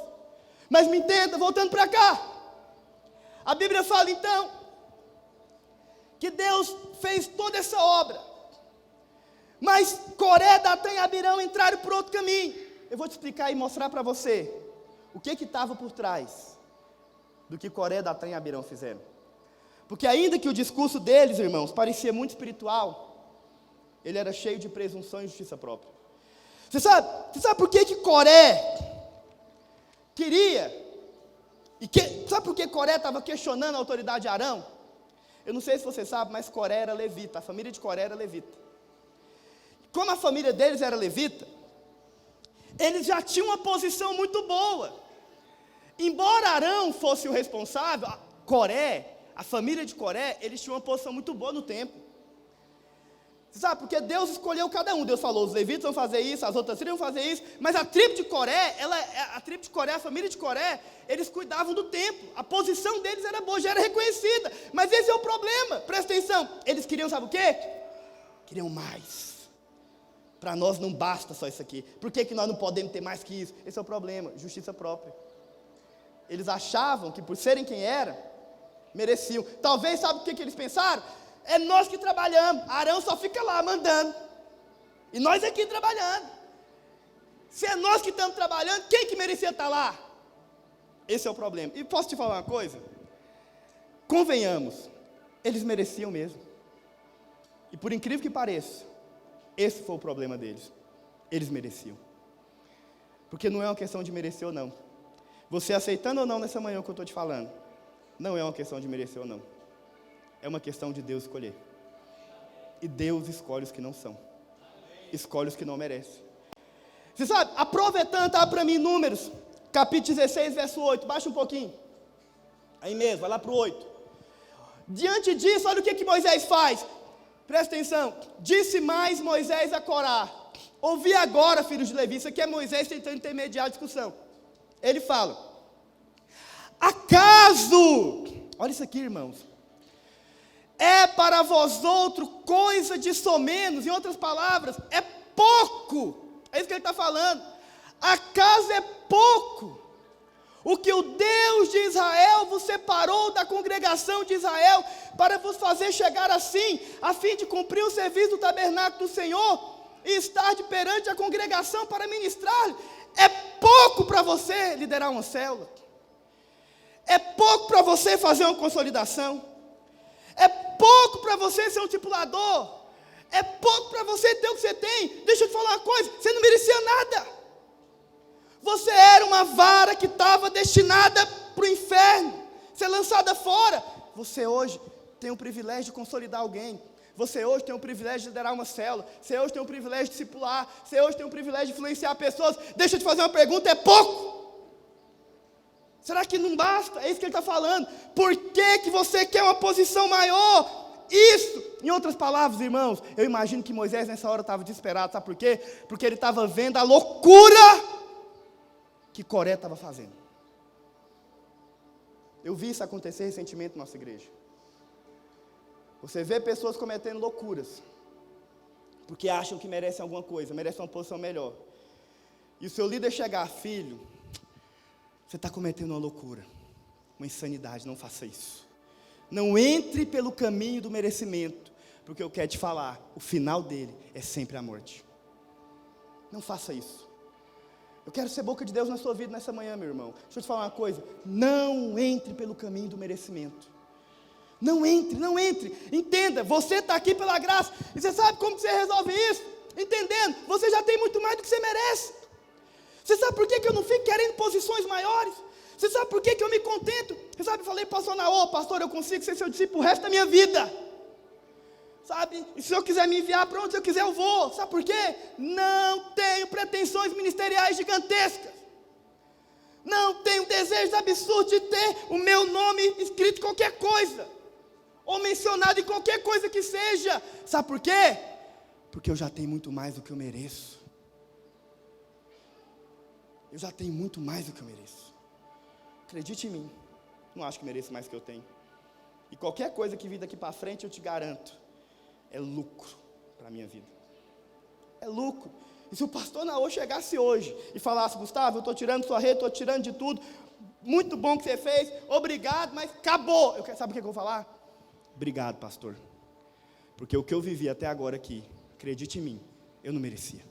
Mas me entenda, voltando para cá. A Bíblia fala então, que Deus fez toda essa obra. Mas Coré, Datã e Abirão entraram por outro caminho. Eu vou te explicar e mostrar para você o que estava por trás do que Coré, Datã e Abirão fizeram. Porque ainda que o discurso deles, irmãos, parecia muito espiritual, ele era cheio de presunção e justiça própria. Você sabe por que Coré queria? Sabe por que Coré estava questionando a autoridade de Arão? Eu não sei se você sabe, mas Coré era levita, a família de Coré era levita. Como a família deles era levita, eles já tinham uma posição muito boa. Embora Arão fosse o responsável, Coré, a família de Coré, eles tinham uma posição muito boa no templo. Você sabe, porque Deus escolheu cada um. Deus falou, os levitas vão fazer isso, as outras tribos vão fazer isso. Mas a tribo de Coré, a família de Coré, eles cuidavam do templo. A posição deles era boa, já era reconhecida. Mas esse é o problema, presta atenção. Eles queriam, sabe o quê? Queriam mais. Para nós não basta só isso aqui. Por que nós não podemos ter mais que isso? Esse é o problema, justiça própria. Eles achavam que por serem quem eram, mereciam. Talvez, sabe o que eles pensaram? É nós que trabalhamos, Arão só fica lá mandando, e nós aqui trabalhando. Se é nós que estamos trabalhando, quem que merecia estar lá? Esse é o problema. E posso te falar uma coisa? Convenhamos, eles mereciam mesmo. E por incrível que pareça, esse foi o problema deles. Eles mereciam. Porque não é uma questão de merecer ou não. Você aceitando ou não nessa manhã o que eu estou te falando, não é uma questão de merecer ou não. É uma questão de Deus escolher. E Deus escolhe os que não são. Escolhe os que não merecem. Você sabe, aproveitando, tá para mim Números, capítulo 16, verso 8. Baixa um pouquinho. Aí mesmo, vai lá para o 8. Diante disso, olha o que Moisés faz. Presta atenção. Disse mais Moisés a Corá. Ouvi agora, filhos de Levi. Isso aqui é Moisés tentando intermediar a discussão. Ele fala. Acaso, olha isso aqui, irmãos. É para vós outro coisa de somenos, em outras palavras, é pouco. É isso que ele está falando. Acaso é pouco o que o Deus de Israel vos separou da congregação de Israel para vos fazer chegar assim, a fim de cumprir o serviço do tabernáculo do Senhor e estar de perante a congregação para ministrar. É pouco para você liderar uma célula. É pouco para você fazer uma consolidação. É pouco para você ser um discipulador. É pouco para você ter o que você tem. Deixa eu te falar uma coisa, você não merecia nada. Você era uma vara que estava destinada para o inferno, ser lançada fora. Você hoje tem o privilégio de consolidar alguém. Você hoje tem o privilégio de liderar uma célula. Você hoje tem o privilégio de discipular. Você hoje tem o privilégio de influenciar pessoas. Deixa eu te fazer uma pergunta, é pouco? Será que não basta? É isso que ele está falando. Por que você quer uma posição maior? Isso, em outras palavras, irmãos, eu imagino que Moisés nessa hora estava desesperado. Sabe por quê? Porque ele estava vendo a loucura que Coré estava fazendo. Eu vi isso acontecer recentemente na nossa igreja. Você vê pessoas cometendo loucuras, porque acham que merecem alguma coisa, merecem uma posição melhor. E o seu líder chegar, filho, você está cometendo uma loucura, uma insanidade, não faça isso. Não entre pelo caminho do merecimento, porque eu quero te falar, o final dele é sempre a morte. Não faça isso. Eu quero ser boca de Deus na sua vida nessa manhã, meu irmão. Deixa eu te falar uma coisa, não entre pelo caminho do merecimento. Não entre, não entre. Entenda, você está aqui pela graça. E você sabe como que você resolve isso? Entendendo, você já tem muito mais do que você merece. Você sabe por que eu não fico querendo posições maiores? Você sabe por que eu me contento? Você sabe, eu falei para o pastor Naô, pastor, eu consigo ser seu discípulo o resto da minha vida. Sabe, e se eu quiser me enviar para onde eu quiser eu vou. Sabe por quê? Não tenho pretensões ministeriais gigantescas. Não tenho desejo absurdo de ter o meu nome escrito em qualquer coisa. Ou mencionado em qualquer coisa que seja. Sabe por quê? Porque eu já tenho muito mais do que eu mereço. Eu já tenho muito mais do que eu mereço. Acredite em mim. Não acho que mereço mais do que eu tenho. E qualquer coisa que vir daqui para frente, eu te garanto, é lucro para a minha vida. É lucro. E se o pastor Naô chegasse hoje e falasse, Gustavo, eu estou tirando sua rede, estou tirando de tudo, muito bom que você fez, obrigado, mas acabou. Sabe o que eu vou falar? Obrigado, pastor. Porque o que eu vivi até agora aqui, acredite em mim, eu não merecia.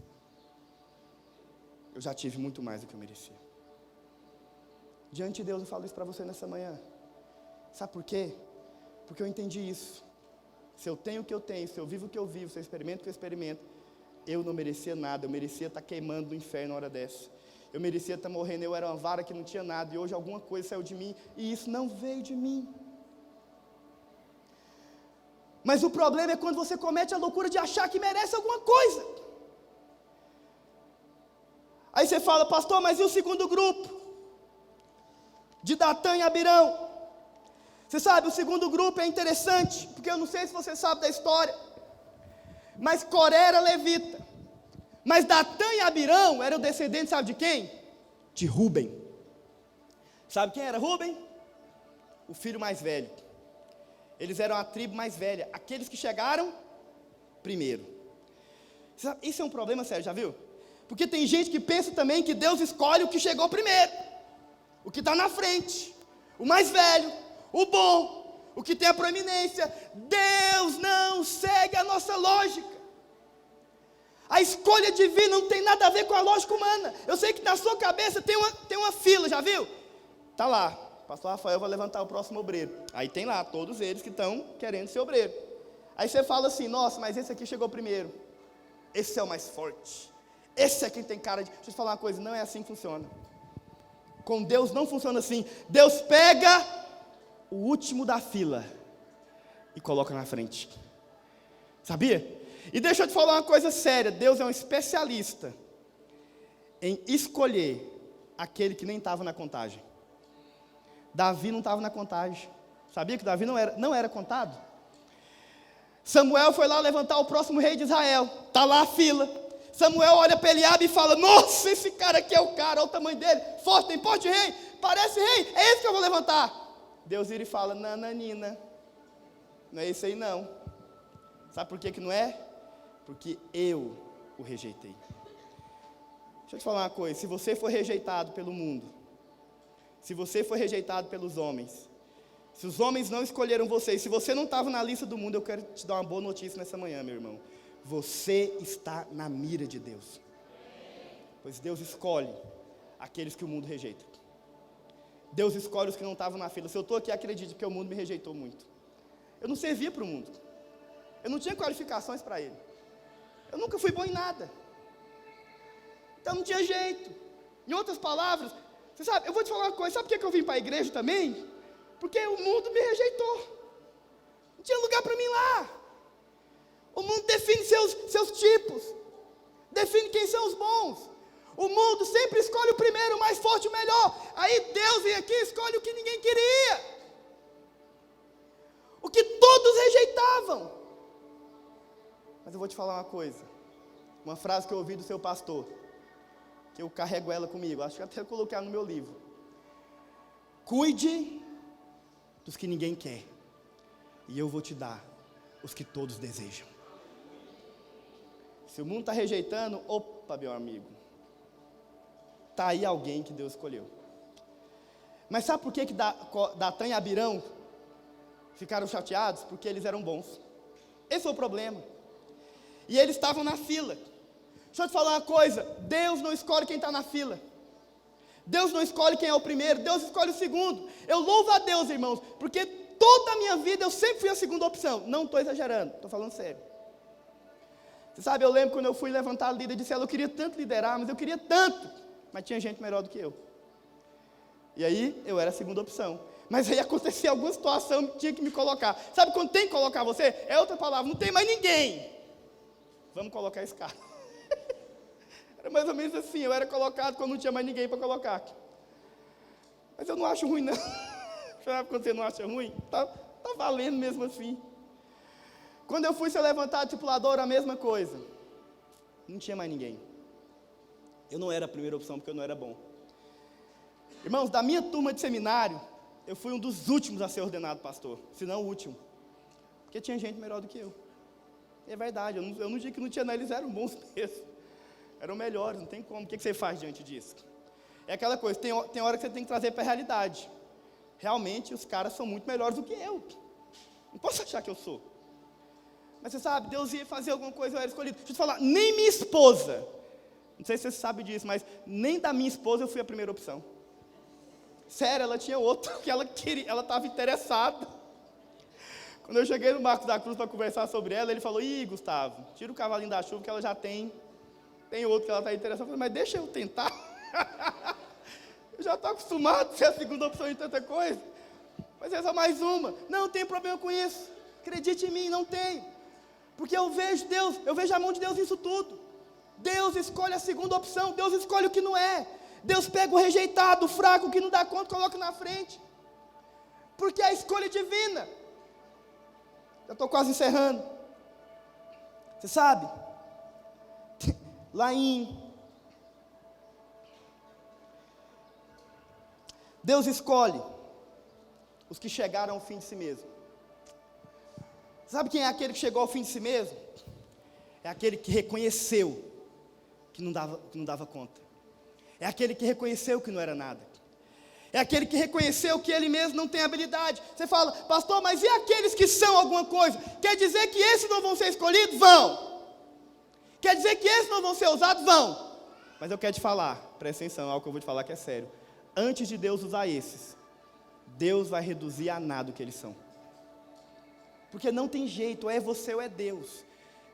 Eu já tive muito mais do que eu merecia. Diante de Deus eu falo isso para você nessa manhã. Sabe por quê? Porque eu entendi isso. Se eu tenho o que eu tenho, se eu vivo o que eu vivo, se eu experimento o que eu experimento, eu não merecia nada, eu merecia estar queimando no inferno na hora dessa. Eu merecia estar morrendo, eu era uma vara que não tinha nada, e hoje alguma coisa saiu de mim, e isso não veio de mim. Mas o problema é quando você comete a loucura de achar que merece alguma coisa. Aí você fala, pastor, mas e o segundo grupo? De Datã e Abirão. Você sabe, o segundo grupo é interessante, porque eu não sei se você sabe da história, mas Coré era levita, mas Datã e Abirão eram descendentes, sabe de quem? De Rúben. Sabe quem era Rúben? O filho mais velho. Eles eram a tribo mais velha, aqueles que chegaram primeiro. Você sabe, isso é um problema sério, já viu? Porque tem gente que pensa também que Deus escolhe o que chegou primeiro, o que está na frente, o mais velho, o bom, o que tem a proeminência. Deus não segue a nossa lógica. A escolha divina não tem nada a ver com a lógica humana. Eu sei que na sua cabeça tem uma fila, já viu? Está lá, pastor Rafael vai levantar o próximo obreiro. Aí tem lá todos eles que estão querendo ser obreiro. Aí você fala assim, nossa, mas esse aqui chegou primeiro. Esse é o mais forte. Esse é quem tem cara de... Deixa eu te falar uma coisa, não é assim que funciona. Com Deus não funciona assim. Deus pega o último da fila e coloca na frente. Sabia? E deixa eu te falar uma coisa séria. Deus é um especialista em escolher aquele que nem estava na contagem. Davi não estava na contagem. Sabia que Davi não era contado? Samuel foi lá levantar o próximo rei de Israel. Está lá a fila. Samuel olha para Eliabe e fala, nossa, esse cara aqui é o cara, olha o tamanho dele, forte, tem porte de rei, parece rei, é esse que eu vou levantar. Deus vira e fala, nananina, não é esse aí não. Sabe por que não é? Porque eu o rejeitei. Deixa eu te falar uma coisa, se você for rejeitado pelo mundo, se você for rejeitado pelos homens, se os homens não escolheram você, se você não estava na lista do mundo, eu quero te dar uma boa notícia nessa manhã, meu irmão. Você está na mira de Deus. Pois Deus escolhe aqueles que o mundo rejeita. Deus escolhe os que não estavam na fila. Se eu estou aqui, acredite, porque o mundo me rejeitou muito. Eu não servia para o mundo. Eu não tinha qualificações para ele. Eu nunca fui bom em nada. Então não tinha jeito. Em outras palavras, você sabe, eu vou te falar uma coisa, sabe por que eu vim para a igreja também? Porque o mundo me rejeitou. Não tinha lugar para mim lá. O mundo define seus tipos. Define quem são os bons. O mundo sempre escolhe o primeiro, o mais forte, o melhor. Aí Deus vem aqui e escolhe o que ninguém queria. O que todos rejeitavam. Mas eu vou te falar uma coisa. Uma frase que eu ouvi do seu pastor. Que eu carrego ela comigo. Acho que até coloquei ela no meu livro. Cuide dos que ninguém quer. E eu vou te dar os que todos desejam. Se o mundo está rejeitando, opa, meu amigo. Está aí alguém que Deus escolheu. Mas sabe por que Datã e Abirão ficaram chateados? Porque eles eram bons. Esse foi o problema. E eles estavam na fila. Deixa eu te falar uma coisa. Deus não escolhe quem está na fila. Deus não escolhe quem é o primeiro. Deus escolhe o segundo. Eu louvo a Deus, irmãos. Porque toda a minha vida eu sempre fui a segunda opção. Não estou exagerando. Estou falando sério. Você sabe, eu lembro quando eu fui levantar líder de célula. Eu queria tanto liderar, mas eu queria tanto. Mas tinha gente melhor do que eu. E aí, eu era a segunda opção. Mas aí acontecia alguma situação que tinha que me colocar. Sabe quando tem que colocar você? É outra palavra, não tem mais ninguém. Vamos colocar esse cara. Era mais ou menos assim, eu era colocado quando não tinha mais ninguém para colocar. Mas eu não acho ruim, não. Sabe quando você não acha ruim? Tá valendo mesmo assim. Quando eu fui ser levantado discipulador, a mesma coisa. Não tinha mais ninguém. Eu não era a primeira opção, porque eu não era bom. Irmãos, da minha turma de seminário, eu fui um dos últimos a ser ordenado pastor, se não o último. Porque tinha gente melhor do que eu. É verdade, eu não digo que não tinha, não, eles eram bons mesmo. Eram melhores, não tem como. O que você faz diante disso? É aquela coisa, tem hora que você tem que trazer para a realidade. Realmente, os caras são muito melhores do que eu. Não posso achar que eu sou. Mas você sabe, Deus ia fazer alguma coisa, eu era escolhido. Deixa eu te falar, nem minha esposa, não sei se você sabe disso, mas nem da minha esposa eu fui a primeira opção. Sério, ela tinha outro que ela queria, ela estava interessada. Quando eu cheguei no Marcos da Cruz para conversar sobre ela, ele falou, ih, Gustavo, tira o cavalinho da chuva que ela já tem outro que ela está interessada. Eu falei, mas deixa eu tentar. Eu já estou acostumado a ser a segunda opção em tanta coisa. Mas é só mais uma. Não tem problema com isso. Acredite em mim, não tem. Porque eu vejo Deus, eu vejo a mão de Deus nisso tudo. Deus escolhe a segunda opção, Deus escolhe o que não é. Deus pega o rejeitado, o fraco, o que não dá conta, coloca na frente. Porque é a escolha divina. Eu estou quase encerrando. Você sabe? Lá em... Deus escolhe os que chegaram ao fim de si mesmo. Sabe quem é aquele que chegou ao fim de si mesmo? É aquele que reconheceu que não dava conta. É aquele que reconheceu que não era nada. É aquele que reconheceu que ele mesmo não tem habilidade. Você fala, pastor, mas e aqueles que são alguma coisa? Quer dizer que esses não vão ser escolhidos? Vão. Quer dizer que esses não vão ser usados? Vão. Mas eu quero te falar, presta atenção, algo que eu vou te falar que é sério. Antes de Deus usar esses, Deus vai reduzir a nada o que eles são. Porque não tem jeito, ou é você ou é Deus.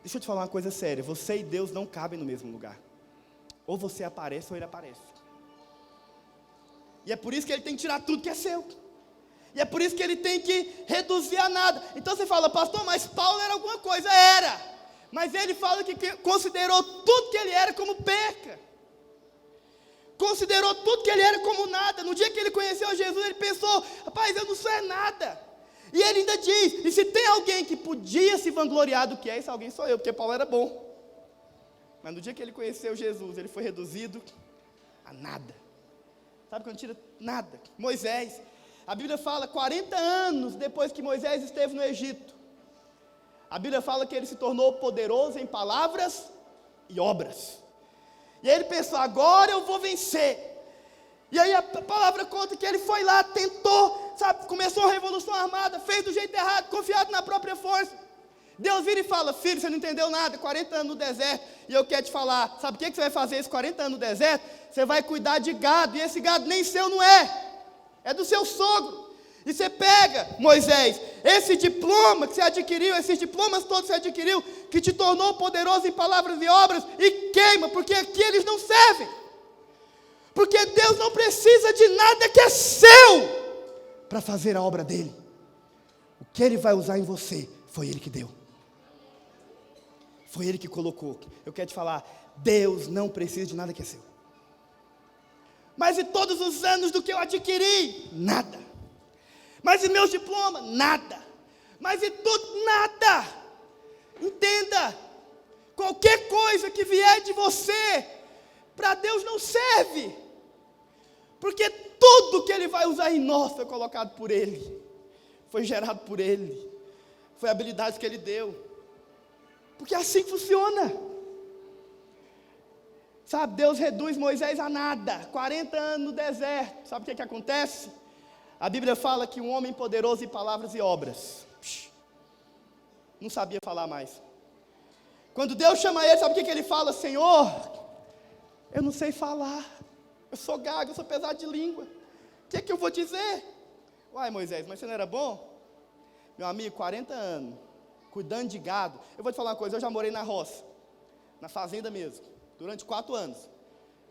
Deixa eu te falar uma coisa séria, você e Deus não cabem no mesmo lugar. Ou você aparece ou ele aparece. E é por isso que ele tem que tirar tudo que é seu. E é por isso que ele tem que reduzir a nada. Então você fala, pastor, mas Paulo era alguma coisa. Era. Mas ele fala que considerou tudo que ele era como perca. Considerou tudo que ele era como nada. No dia que ele conheceu Jesus, ele pensou, rapaz, eu não sou nada. E ele ainda diz, e se tem alguém que podia se vangloriar do que é, esse alguém sou eu, porque Paulo era bom. Mas no dia que ele conheceu Jesus, ele foi reduzido a nada. Sabe quando tira nada? Moisés, a Bíblia fala 40 anos depois que Moisés esteve no Egito. A Bíblia fala que ele se tornou poderoso em palavras e obras. E aí ele pensou, agora eu vou vencer. E aí a palavra conta que ele foi lá, tentou, sabe, começou a revolução armada, fez do jeito errado, confiado na própria força. Deus vira e fala, filho, você não entendeu nada, 40 anos no deserto, e eu quero te falar, sabe o que você vai fazer esses 40 anos no deserto? Você vai cuidar de gado, e esse gado nem seu não é do seu sogro. E você pega, Moisés, esse diploma que você adquiriu, esses diplomas todos que você adquiriu, que te tornou poderoso em palavras e obras, e queima, porque aqui eles não servem. Porque Deus não precisa de nada que é seu para fazer a obra dele. O que ele vai usar em você, foi ele que deu. Foi ele que colocou. Eu quero te falar, Deus não precisa de nada que é seu. Mas e todos os anos do que eu adquiri? Nada. Mas e meus diplomas? Nada. Mas e tudo? Nada. Entenda, qualquer coisa que vier de você, para Deus não serve. Porque tudo que Ele vai usar em nós foi colocado por Ele. Foi gerado por Ele. Foi a habilidade que Ele deu. Porque é assim que funciona. Sabe, Deus reduz Moisés a nada. 40 anos no deserto. Sabe o que acontece? A Bíblia fala que um homem poderoso em palavras e obras. Não sabia falar mais. Quando Deus chama ele, sabe o que ele fala? Senhor, eu não sei falar. Eu sou gago, eu sou pesado de língua. O que eu vou dizer? Uai, Moisés, mas você não era bom? Meu amigo, 40 anos, cuidando de gado. Eu vou te falar uma coisa, eu já morei na roça, na fazenda mesmo, durante 4 anos.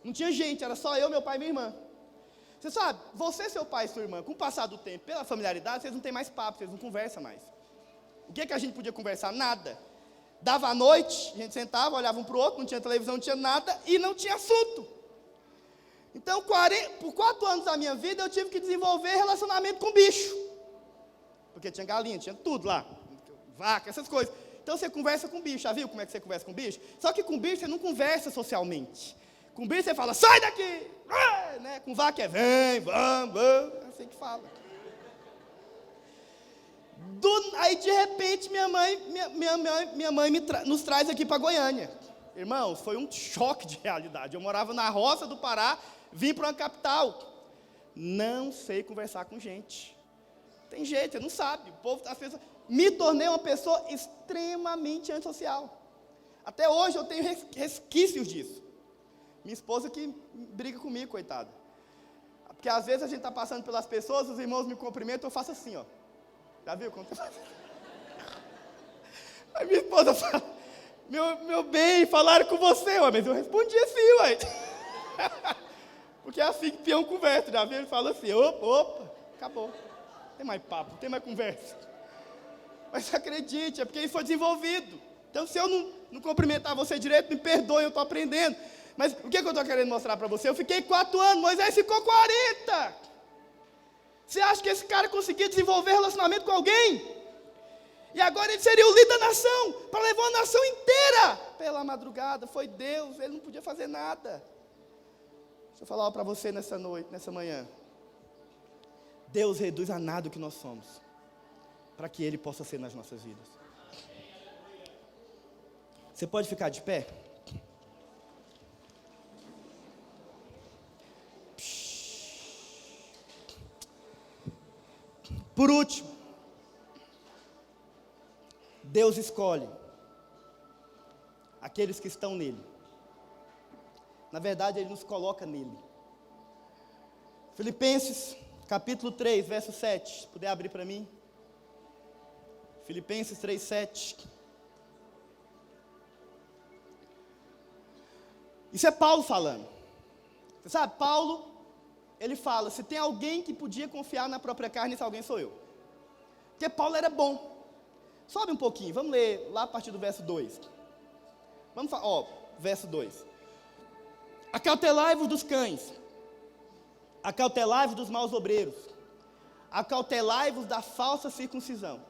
Não tinha gente, era só eu, meu pai e minha irmã. Você sabe, você, seu pai e sua irmã, com o passar do tempo, pela familiaridade, vocês não têm mais papo, vocês não conversam mais. O que a gente podia conversar? Nada. Dava a noite, a gente sentava, olhava um para o outro, não tinha televisão, não tinha nada, e não tinha assunto. Então, por 4 anos da minha vida, eu tive que desenvolver relacionamento com bicho. Porque tinha galinha, tinha tudo lá, vaca, essas coisas. Então, você conversa com bicho, já viu como é que você conversa com bicho? Só que com bicho, você não conversa socialmente. Com bicho, você fala, sai daqui! Né? Com vaca é, vem, vamos, é assim que fala. Aí, de repente, minha mãe nos traz aqui para Goiânia. Irmãos, foi um choque de realidade. Eu morava na roça do Pará, vim para uma capital. Não sei conversar com gente. Tem gente, você não sabe. O povo, às vezes, me tornei uma pessoa extremamente antissocial. Até hoje eu tenho resquícios disso. Minha esposa que briga comigo, coitada. Porque às vezes a gente está passando pelas pessoas, os irmãos me cumprimentam, eu faço assim, ó. Já viu como eu faço? Aí minha esposa fala, meu bem, falaram com você, ué, mas eu respondi assim, ué. Porque é assim que peão conversa, já viu? Ele fala assim, opa, acabou. Não tem mais papo, não tem mais conversa. Mas acredite, é porque isso foi desenvolvido. Então, se eu não cumprimentar você direito, me perdoe, eu estou aprendendo. Mas o que eu estou querendo mostrar para você? Eu fiquei 4 anos, Moisés ficou 40. Você acha que esse cara conseguia desenvolver relacionamento com alguém? E agora ele seria o líder da nação, para levar a nação inteira. Pela madrugada, foi Deus, ele não podia fazer nada. Deixa eu falar para você nessa noite, nessa manhã. Deus reduz a nada o que nós somos, para que Ele possa ser nas nossas vidas. Você pode ficar de pé? Por último, Deus escolhe aqueles que estão nele. Na verdade, Ele nos coloca nele. Filipenses, capítulo 3, verso 7. Se puder abrir para mim. Filipenses 3, 7. Isso é Paulo falando. Você sabe, Paulo, ele fala, se tem alguém que podia confiar na própria carne, esse alguém sou eu. Porque Paulo era bom. Sobe um pouquinho, vamos ler lá a partir do verso 2. Vamos falar, verso 2. Acautelai-vos dos cães, acautelai-vos dos maus obreiros, acautelai-vos da falsa circuncisão.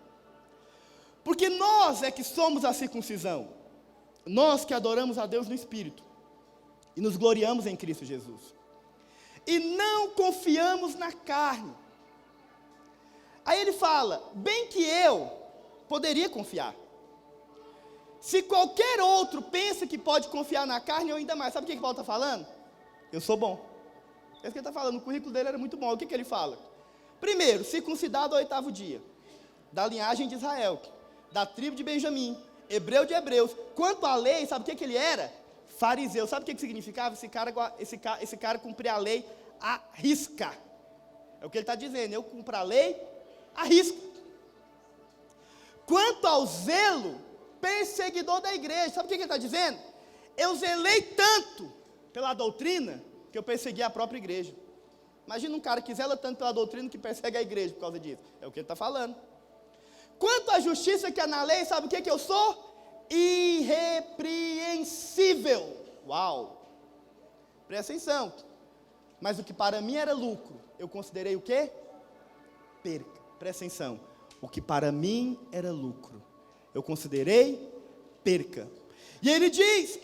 Porque nós é que somos a circuncisão, nós que adoramos a Deus no Espírito, e nos gloriamos em Cristo Jesus. E não confiamos na carne. Aí ele fala, bem que eu poderia confiar. Se qualquer outro pensa que pode confiar na carne, eu ainda mais. Sabe o que Paulo está falando? Eu sou bom. É isso que ele está falando, o currículo dele era muito bom. O que ele fala? Primeiro, circuncidado ao 8º dia, da linhagem de Israel, da tribo de Benjamim, hebreu de hebreus. Quanto à lei, sabe o que ele era? Fariseu. Sabe o que significava? Esse cara cumpria a lei à risca. É o que ele está dizendo, eu cumpro a lei à risca. quanto ao zelo perseguidor da igreja. Sabe o que ele está dizendo? Eu zelei tanto pela doutrina que eu persegui a própria igreja. Imagina um cara que zela tanto pela doutrina que persegue a igreja por causa disso. É o que ele está falando. Quanto à justiça que há na lei, sabe o que eu sou? Irrepreensível. Uau! Presta atenção. Mas o que para mim era lucro, eu considerei o quê? Perca. Presta atenção. O que para mim era lucro, eu considerei perca. E ele diz: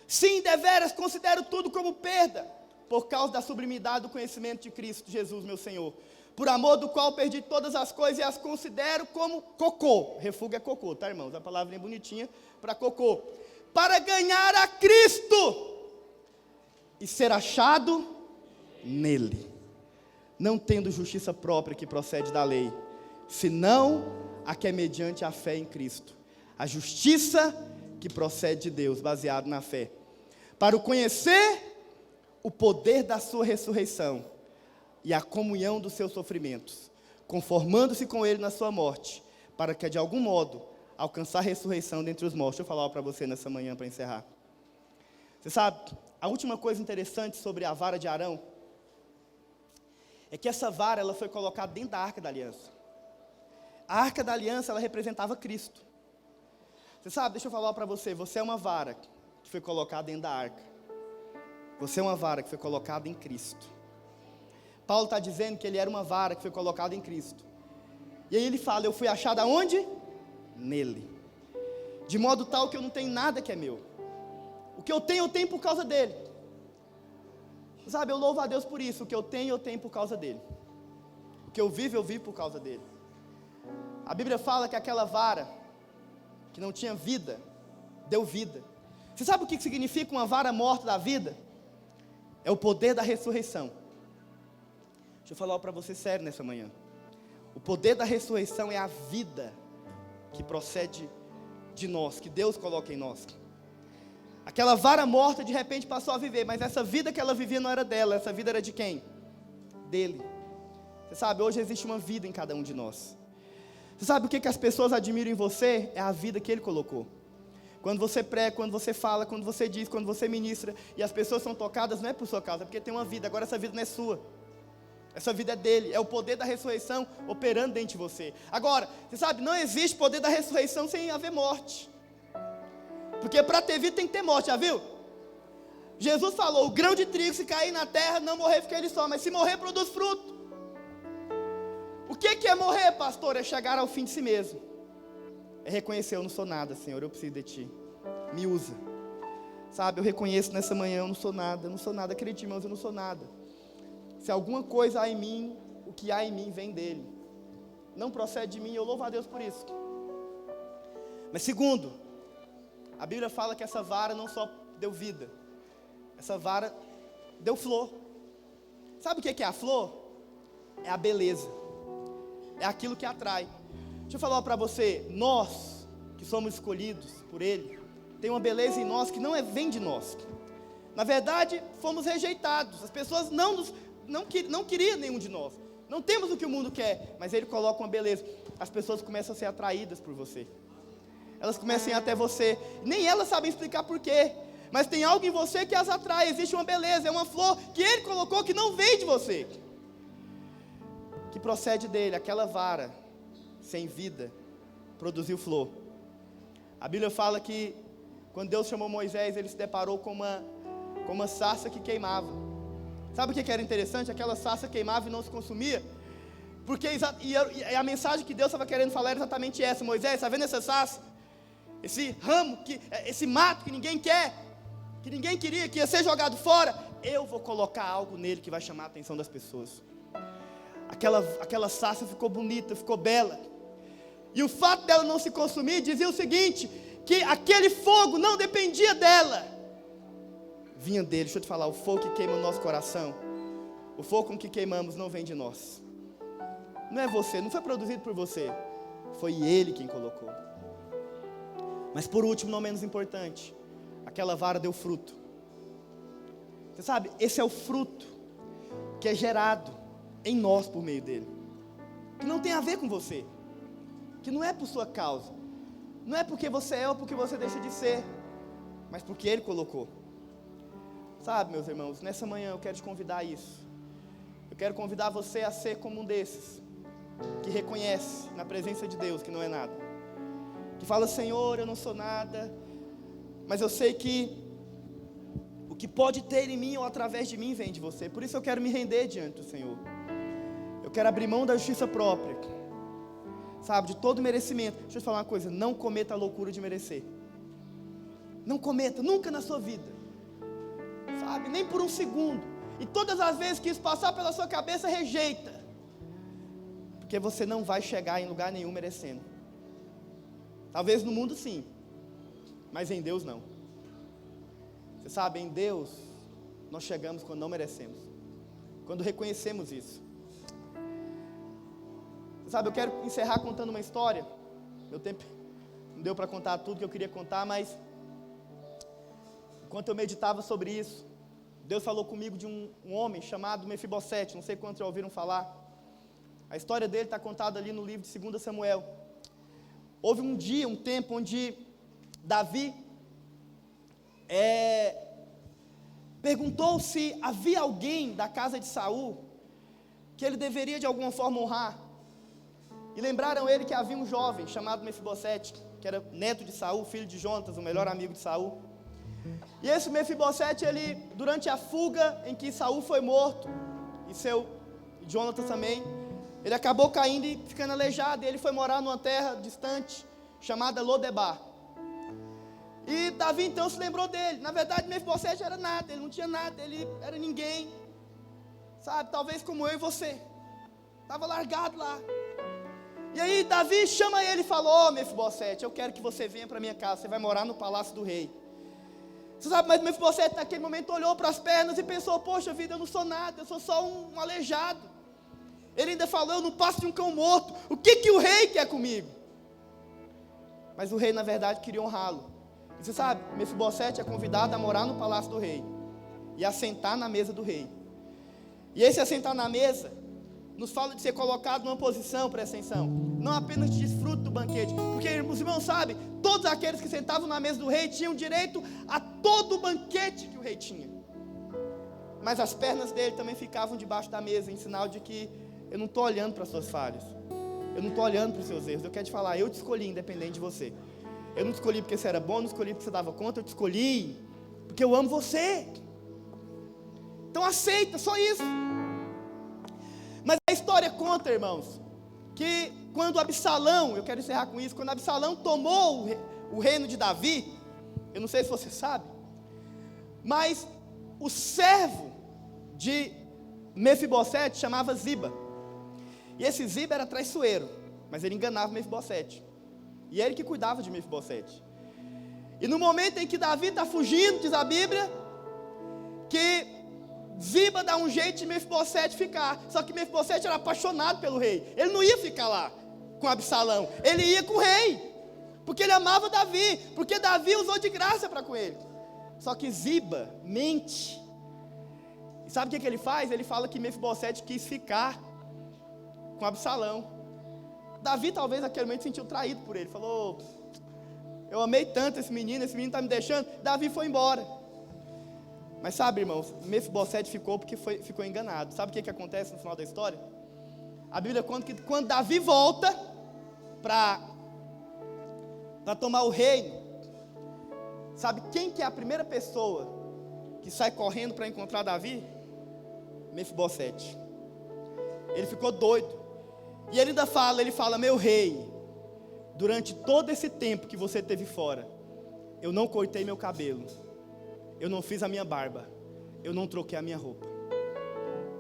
sim, deveras considero tudo como perda, por causa da sublimidade do conhecimento de Cristo Jesus, meu Senhor, por amor do qual perdi todas as coisas e as considero como cocô. Refúgio é cocô, tá, irmãos? A palavra é bonitinha para cocô. Para ganhar a Cristo e ser achado nele, não tendo justiça própria que procede da lei, senão a que é mediante a fé em Cristo, a justiça que procede de Deus, baseado na fé, para o conhecer o poder da sua ressurreição e a comunhão dos seus sofrimentos, conformando-se com ele na sua morte, para que de algum modo alcançar a ressurreição dentre os mortos. Deixa eu falar para você nessa manhã para encerrar. Você sabe, a última coisa interessante sobre a vara de Arão é que essa vara ela foi colocada dentro da Arca da Aliança. A Arca da Aliança ela representava Cristo. Você sabe, deixa eu falar para você, você é uma vara que foi colocada dentro da Arca. Você é uma vara que foi colocada em Cristo. Paulo está dizendo que ele era uma vara que foi colocada em Cristo. E aí ele fala, eu fui achado aonde? Nele. De modo tal que eu não tenho nada que é meu. O que eu tenho por causa dele. Sabe, eu louvo a Deus por isso. O que eu tenho por causa dele. O que eu vivo por causa dele. A Bíblia fala que aquela vara, que não tinha vida, deu vida. Você sabe o que significa uma vara morta da vida? É o poder da ressurreição. Deixa eu falar para você sério nessa manhã. O poder da ressurreição é a vida que procede de nós, que Deus coloca em nós. Aquela vara morta de repente passou a viver, mas essa vida que ela vivia não era dela, essa vida era de quem? Dele. Você sabe, hoje existe uma vida em cada um de nós. Você sabe o que as pessoas admiram em você? É a vida que ele colocou. Quando você prega, quando você fala, quando você diz, quando você ministra, e as pessoas são tocadas, não é por sua causa, é porque tem uma vida. Agora essa vida não é sua, essa vida é dele, é o poder da ressurreição operando dentro de você. Agora, você sabe, não existe poder da ressurreição sem haver morte, porque para ter vida tem que ter morte, já viu? Jesus falou, o grão de trigo se cair na terra, não morrer fica ele só, mas se morrer produz fruto. O que é morrer, pastor? É chegar ao fim de si mesmo. É reconhecer, eu não sou nada, Senhor, eu preciso de Ti. Me usa. Sabe, eu reconheço nessa manhã, eu não sou nada, acredite, irmãos, eu não sou nada. Se alguma coisa há em mim, o que há em mim vem dEle. Não procede de mim, eu louvo a Deus por isso. Mas segundo, a Bíblia fala que essa vara não só deu vida, essa vara deu flor. Sabe o que é a flor? É a beleza. É aquilo que atrai. Deixa eu falar para você, nós que somos escolhidos por Ele, tem uma beleza em nós que vem de nós. Na verdade, fomos rejeitados. As pessoas não queriam nenhum de nós. Não temos o que o mundo quer, mas Ele coloca uma beleza. As pessoas começam a ser atraídas por você. Elas começam a ir até você. Nem elas sabem explicar por quê. Mas tem algo em você que as atrai. Existe uma beleza, é uma flor que Ele colocou que não vem de você, que procede dele. Aquela vara sem vida produziu flor. A Bíblia fala que quando Deus chamou Moisés, ele se deparou com uma sarça que queimava. Sabe o que era interessante? Aquela sarça queimava e não se consumia, porque a mensagem que Deus estava querendo falar era exatamente essa. Moisés, está vendo essa sarça? Esse ramo, esse mato que ninguém quer, que ninguém queria, que ia ser jogado fora, eu vou colocar algo nele que vai chamar a atenção das pessoas. Aquela sarça ficou bonita, ficou bela, e o fato dela não se consumir dizia o seguinte, que aquele fogo não dependia dela, vinha dele. Deixa eu te falar, o fogo que queima o nosso coração, o fogo com que queimamos não vem de nós, não é você, não foi produzido por você, foi Ele quem colocou. Mas por último, não menos importante, aquela vara deu fruto. Você sabe, esse é o fruto que é gerado em nós por meio dele, que não tem a ver com você, que não é por sua causa, não é porque você é ou porque você deixa de ser, mas porque Ele colocou. Sabe, meus irmãos, nessa manhã eu quero te convidar a isso. Eu quero convidar você a ser como um desses, que reconhece na presença de Deus que não é nada, que fala: Senhor, eu não sou nada, mas eu sei que o que pode ter em mim ou através de mim vem de você. Por isso eu quero me render diante do Senhor. Eu quero abrir mão da justiça própria, sabe, de todo merecimento. Deixa eu te falar uma coisa: não cometa a loucura de merecer. Não cometa, nunca na sua vida, sabe, nem por um segundo. E todas as vezes que isso passar pela sua cabeça, rejeita, porque você não vai chegar em lugar nenhum merecendo. Talvez no mundo sim, mas em Deus não. Você sabe, em Deus nós chegamos quando não merecemos, quando reconhecemos isso. Você sabe, eu quero encerrar contando uma história. Meu tempo não deu para contar tudo que eu queria contar, mas enquanto eu meditava sobre isso, Deus falou comigo de um homem chamado Mefibosete. Não sei quantos já ouviram falar. A história dele está contada ali no livro de 2 Samuel. Houve um dia, um tempo, onde Davi perguntou se havia alguém da casa de Saul que ele deveria de alguma forma honrar. E lembraram ele que havia um jovem chamado Mefibosete, que era neto de Saul, filho de Jonatas, o melhor amigo de Saul. E esse Mefibosete, ele, durante a fuga em que Saul foi morto, e Jonatas também, ele acabou caindo e ficando aleijado, e ele foi morar numa terra distante, chamada Lodebar. E Davi então se lembrou dele. Na verdade, Mefibosete era nada, ele não tinha nada, ele era ninguém, sabe, talvez como eu e você, estava largado lá. E aí Davi chama ele e fala: Ô Mefibosete, eu quero que você venha para minha casa, você vai morar no palácio do rei. Você sabe, mas Mefibosete naquele momento olhou para as pernas e pensou: poxa vida, eu não sou nada, eu sou só um aleijado. Ele ainda falou: eu não passo de um cão morto, o que o rei quer comigo? Mas o rei na verdade queria honrá-lo. E você sabe, Mefibosete é convidado a morar no palácio do rei e a sentar na mesa do rei. E esse assentar na mesa nos fala de ser colocado numa posição, presta atenção, não apenas de desfruto do banquete, porque os irmãos sabem, todos aqueles que sentavam na mesa do rei tinham direito a todo o banquete que o rei tinha, mas as pernas dele também ficavam debaixo da mesa, em sinal de que eu não estou olhando para as suas falhas, eu não estou olhando para os seus erros, eu quero te falar, eu te escolhi independente de você, eu não te escolhi porque você era bom, não escolhi porque você dava conta, eu te escolhi porque eu amo você, então aceita, só isso. Mas a história conta, irmãos, que quando Absalão, eu quero encerrar com isso, quando Absalão tomou o reino de Davi, eu não sei se você sabe, mas o servo de Mefibosete chamava Ziba, e esse Ziba era traiçoeiro, mas ele enganava Mefibosete, e ele que cuidava de Mefibosete. E no momento em que Davi está fugindo, diz a Bíblia, que Ziba dá um jeito de Mefibosete ficar, só que Mefibosete era apaixonado pelo rei, ele não ia ficar lá com Absalão, ele ia com o rei, porque ele amava Davi, porque Davi usou de graça para com ele. Só que Ziba mente, e sabe o que ele faz? Ele fala que Mefibosete quis ficar com Absalão. Davi talvez naquele momento se sentiu traído por ele, falou: eu amei tanto esse menino está me deixando. Davi foi embora. Mas sabe, irmãos, Mefibosete ficou porque ficou enganado. Sabe o que acontece no final da história? A Bíblia conta que quando Davi volta para tomar o reino, sabe quem que é a primeira pessoa que sai correndo para encontrar Davi? Mefibosete. Ele ficou doido. E ele ainda fala: meu rei, durante todo esse tempo que você esteve fora, eu não cortei meu cabelo, eu não fiz a minha barba, eu não troquei a minha roupa.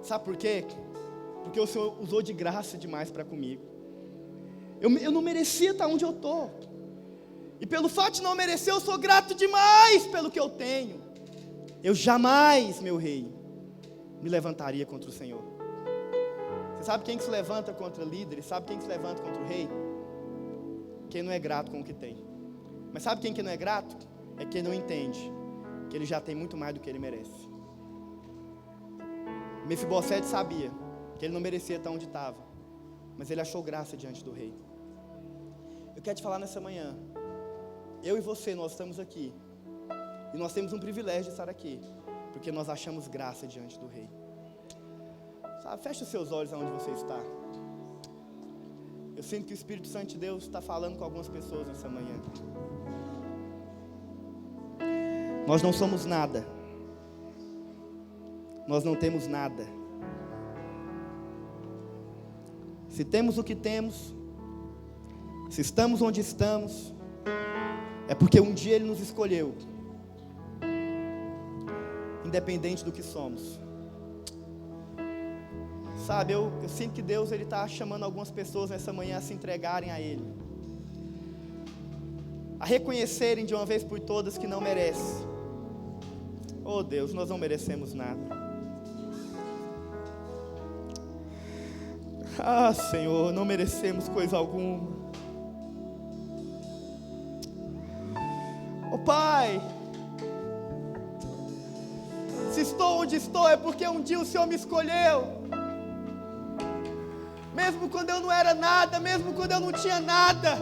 Sabe por quê? Porque o Senhor usou de graça demais para comigo. Eu não merecia estar onde eu estou. E pelo fato de não merecer, eu sou grato demais pelo que eu tenho. Eu jamais, meu rei, me levantaria contra o Senhor. Você sabe quem que se levanta contra líderes? Sabe quem que se levanta contra o rei? Quem não é grato com o que tem. Mas sabe quem que não é grato? É quem não entende que ele já tem muito mais do que ele merece. Mefibosete sabia que ele não merecia estar onde estava, mas ele achou graça diante do rei. Eu quero te falar nessa manhã, eu e você, nós estamos aqui, e nós temos um privilégio de estar aqui, porque nós achamos graça diante do Rei. Sabe, feche os seus olhos aonde você está. Eu sinto que o Espírito Santo de Deus está falando com algumas pessoas nessa manhã. Nós não somos nada. Nós não temos nada. Se temos o que temos, se estamos onde estamos, é porque um dia Ele nos escolheu, independente do que somos. Sabe, eu sinto que Deus está chamando algumas pessoas nessa manhã a se entregarem a Ele, a reconhecerem de uma vez por todas que não merecem. Oh Deus, nós não merecemos nada. Ah, Senhor, não merecemos coisa alguma. Oh Pai, se estou onde estou é porque um dia o Senhor me escolheu. Mesmo quando eu não era nada, mesmo quando eu não tinha nada,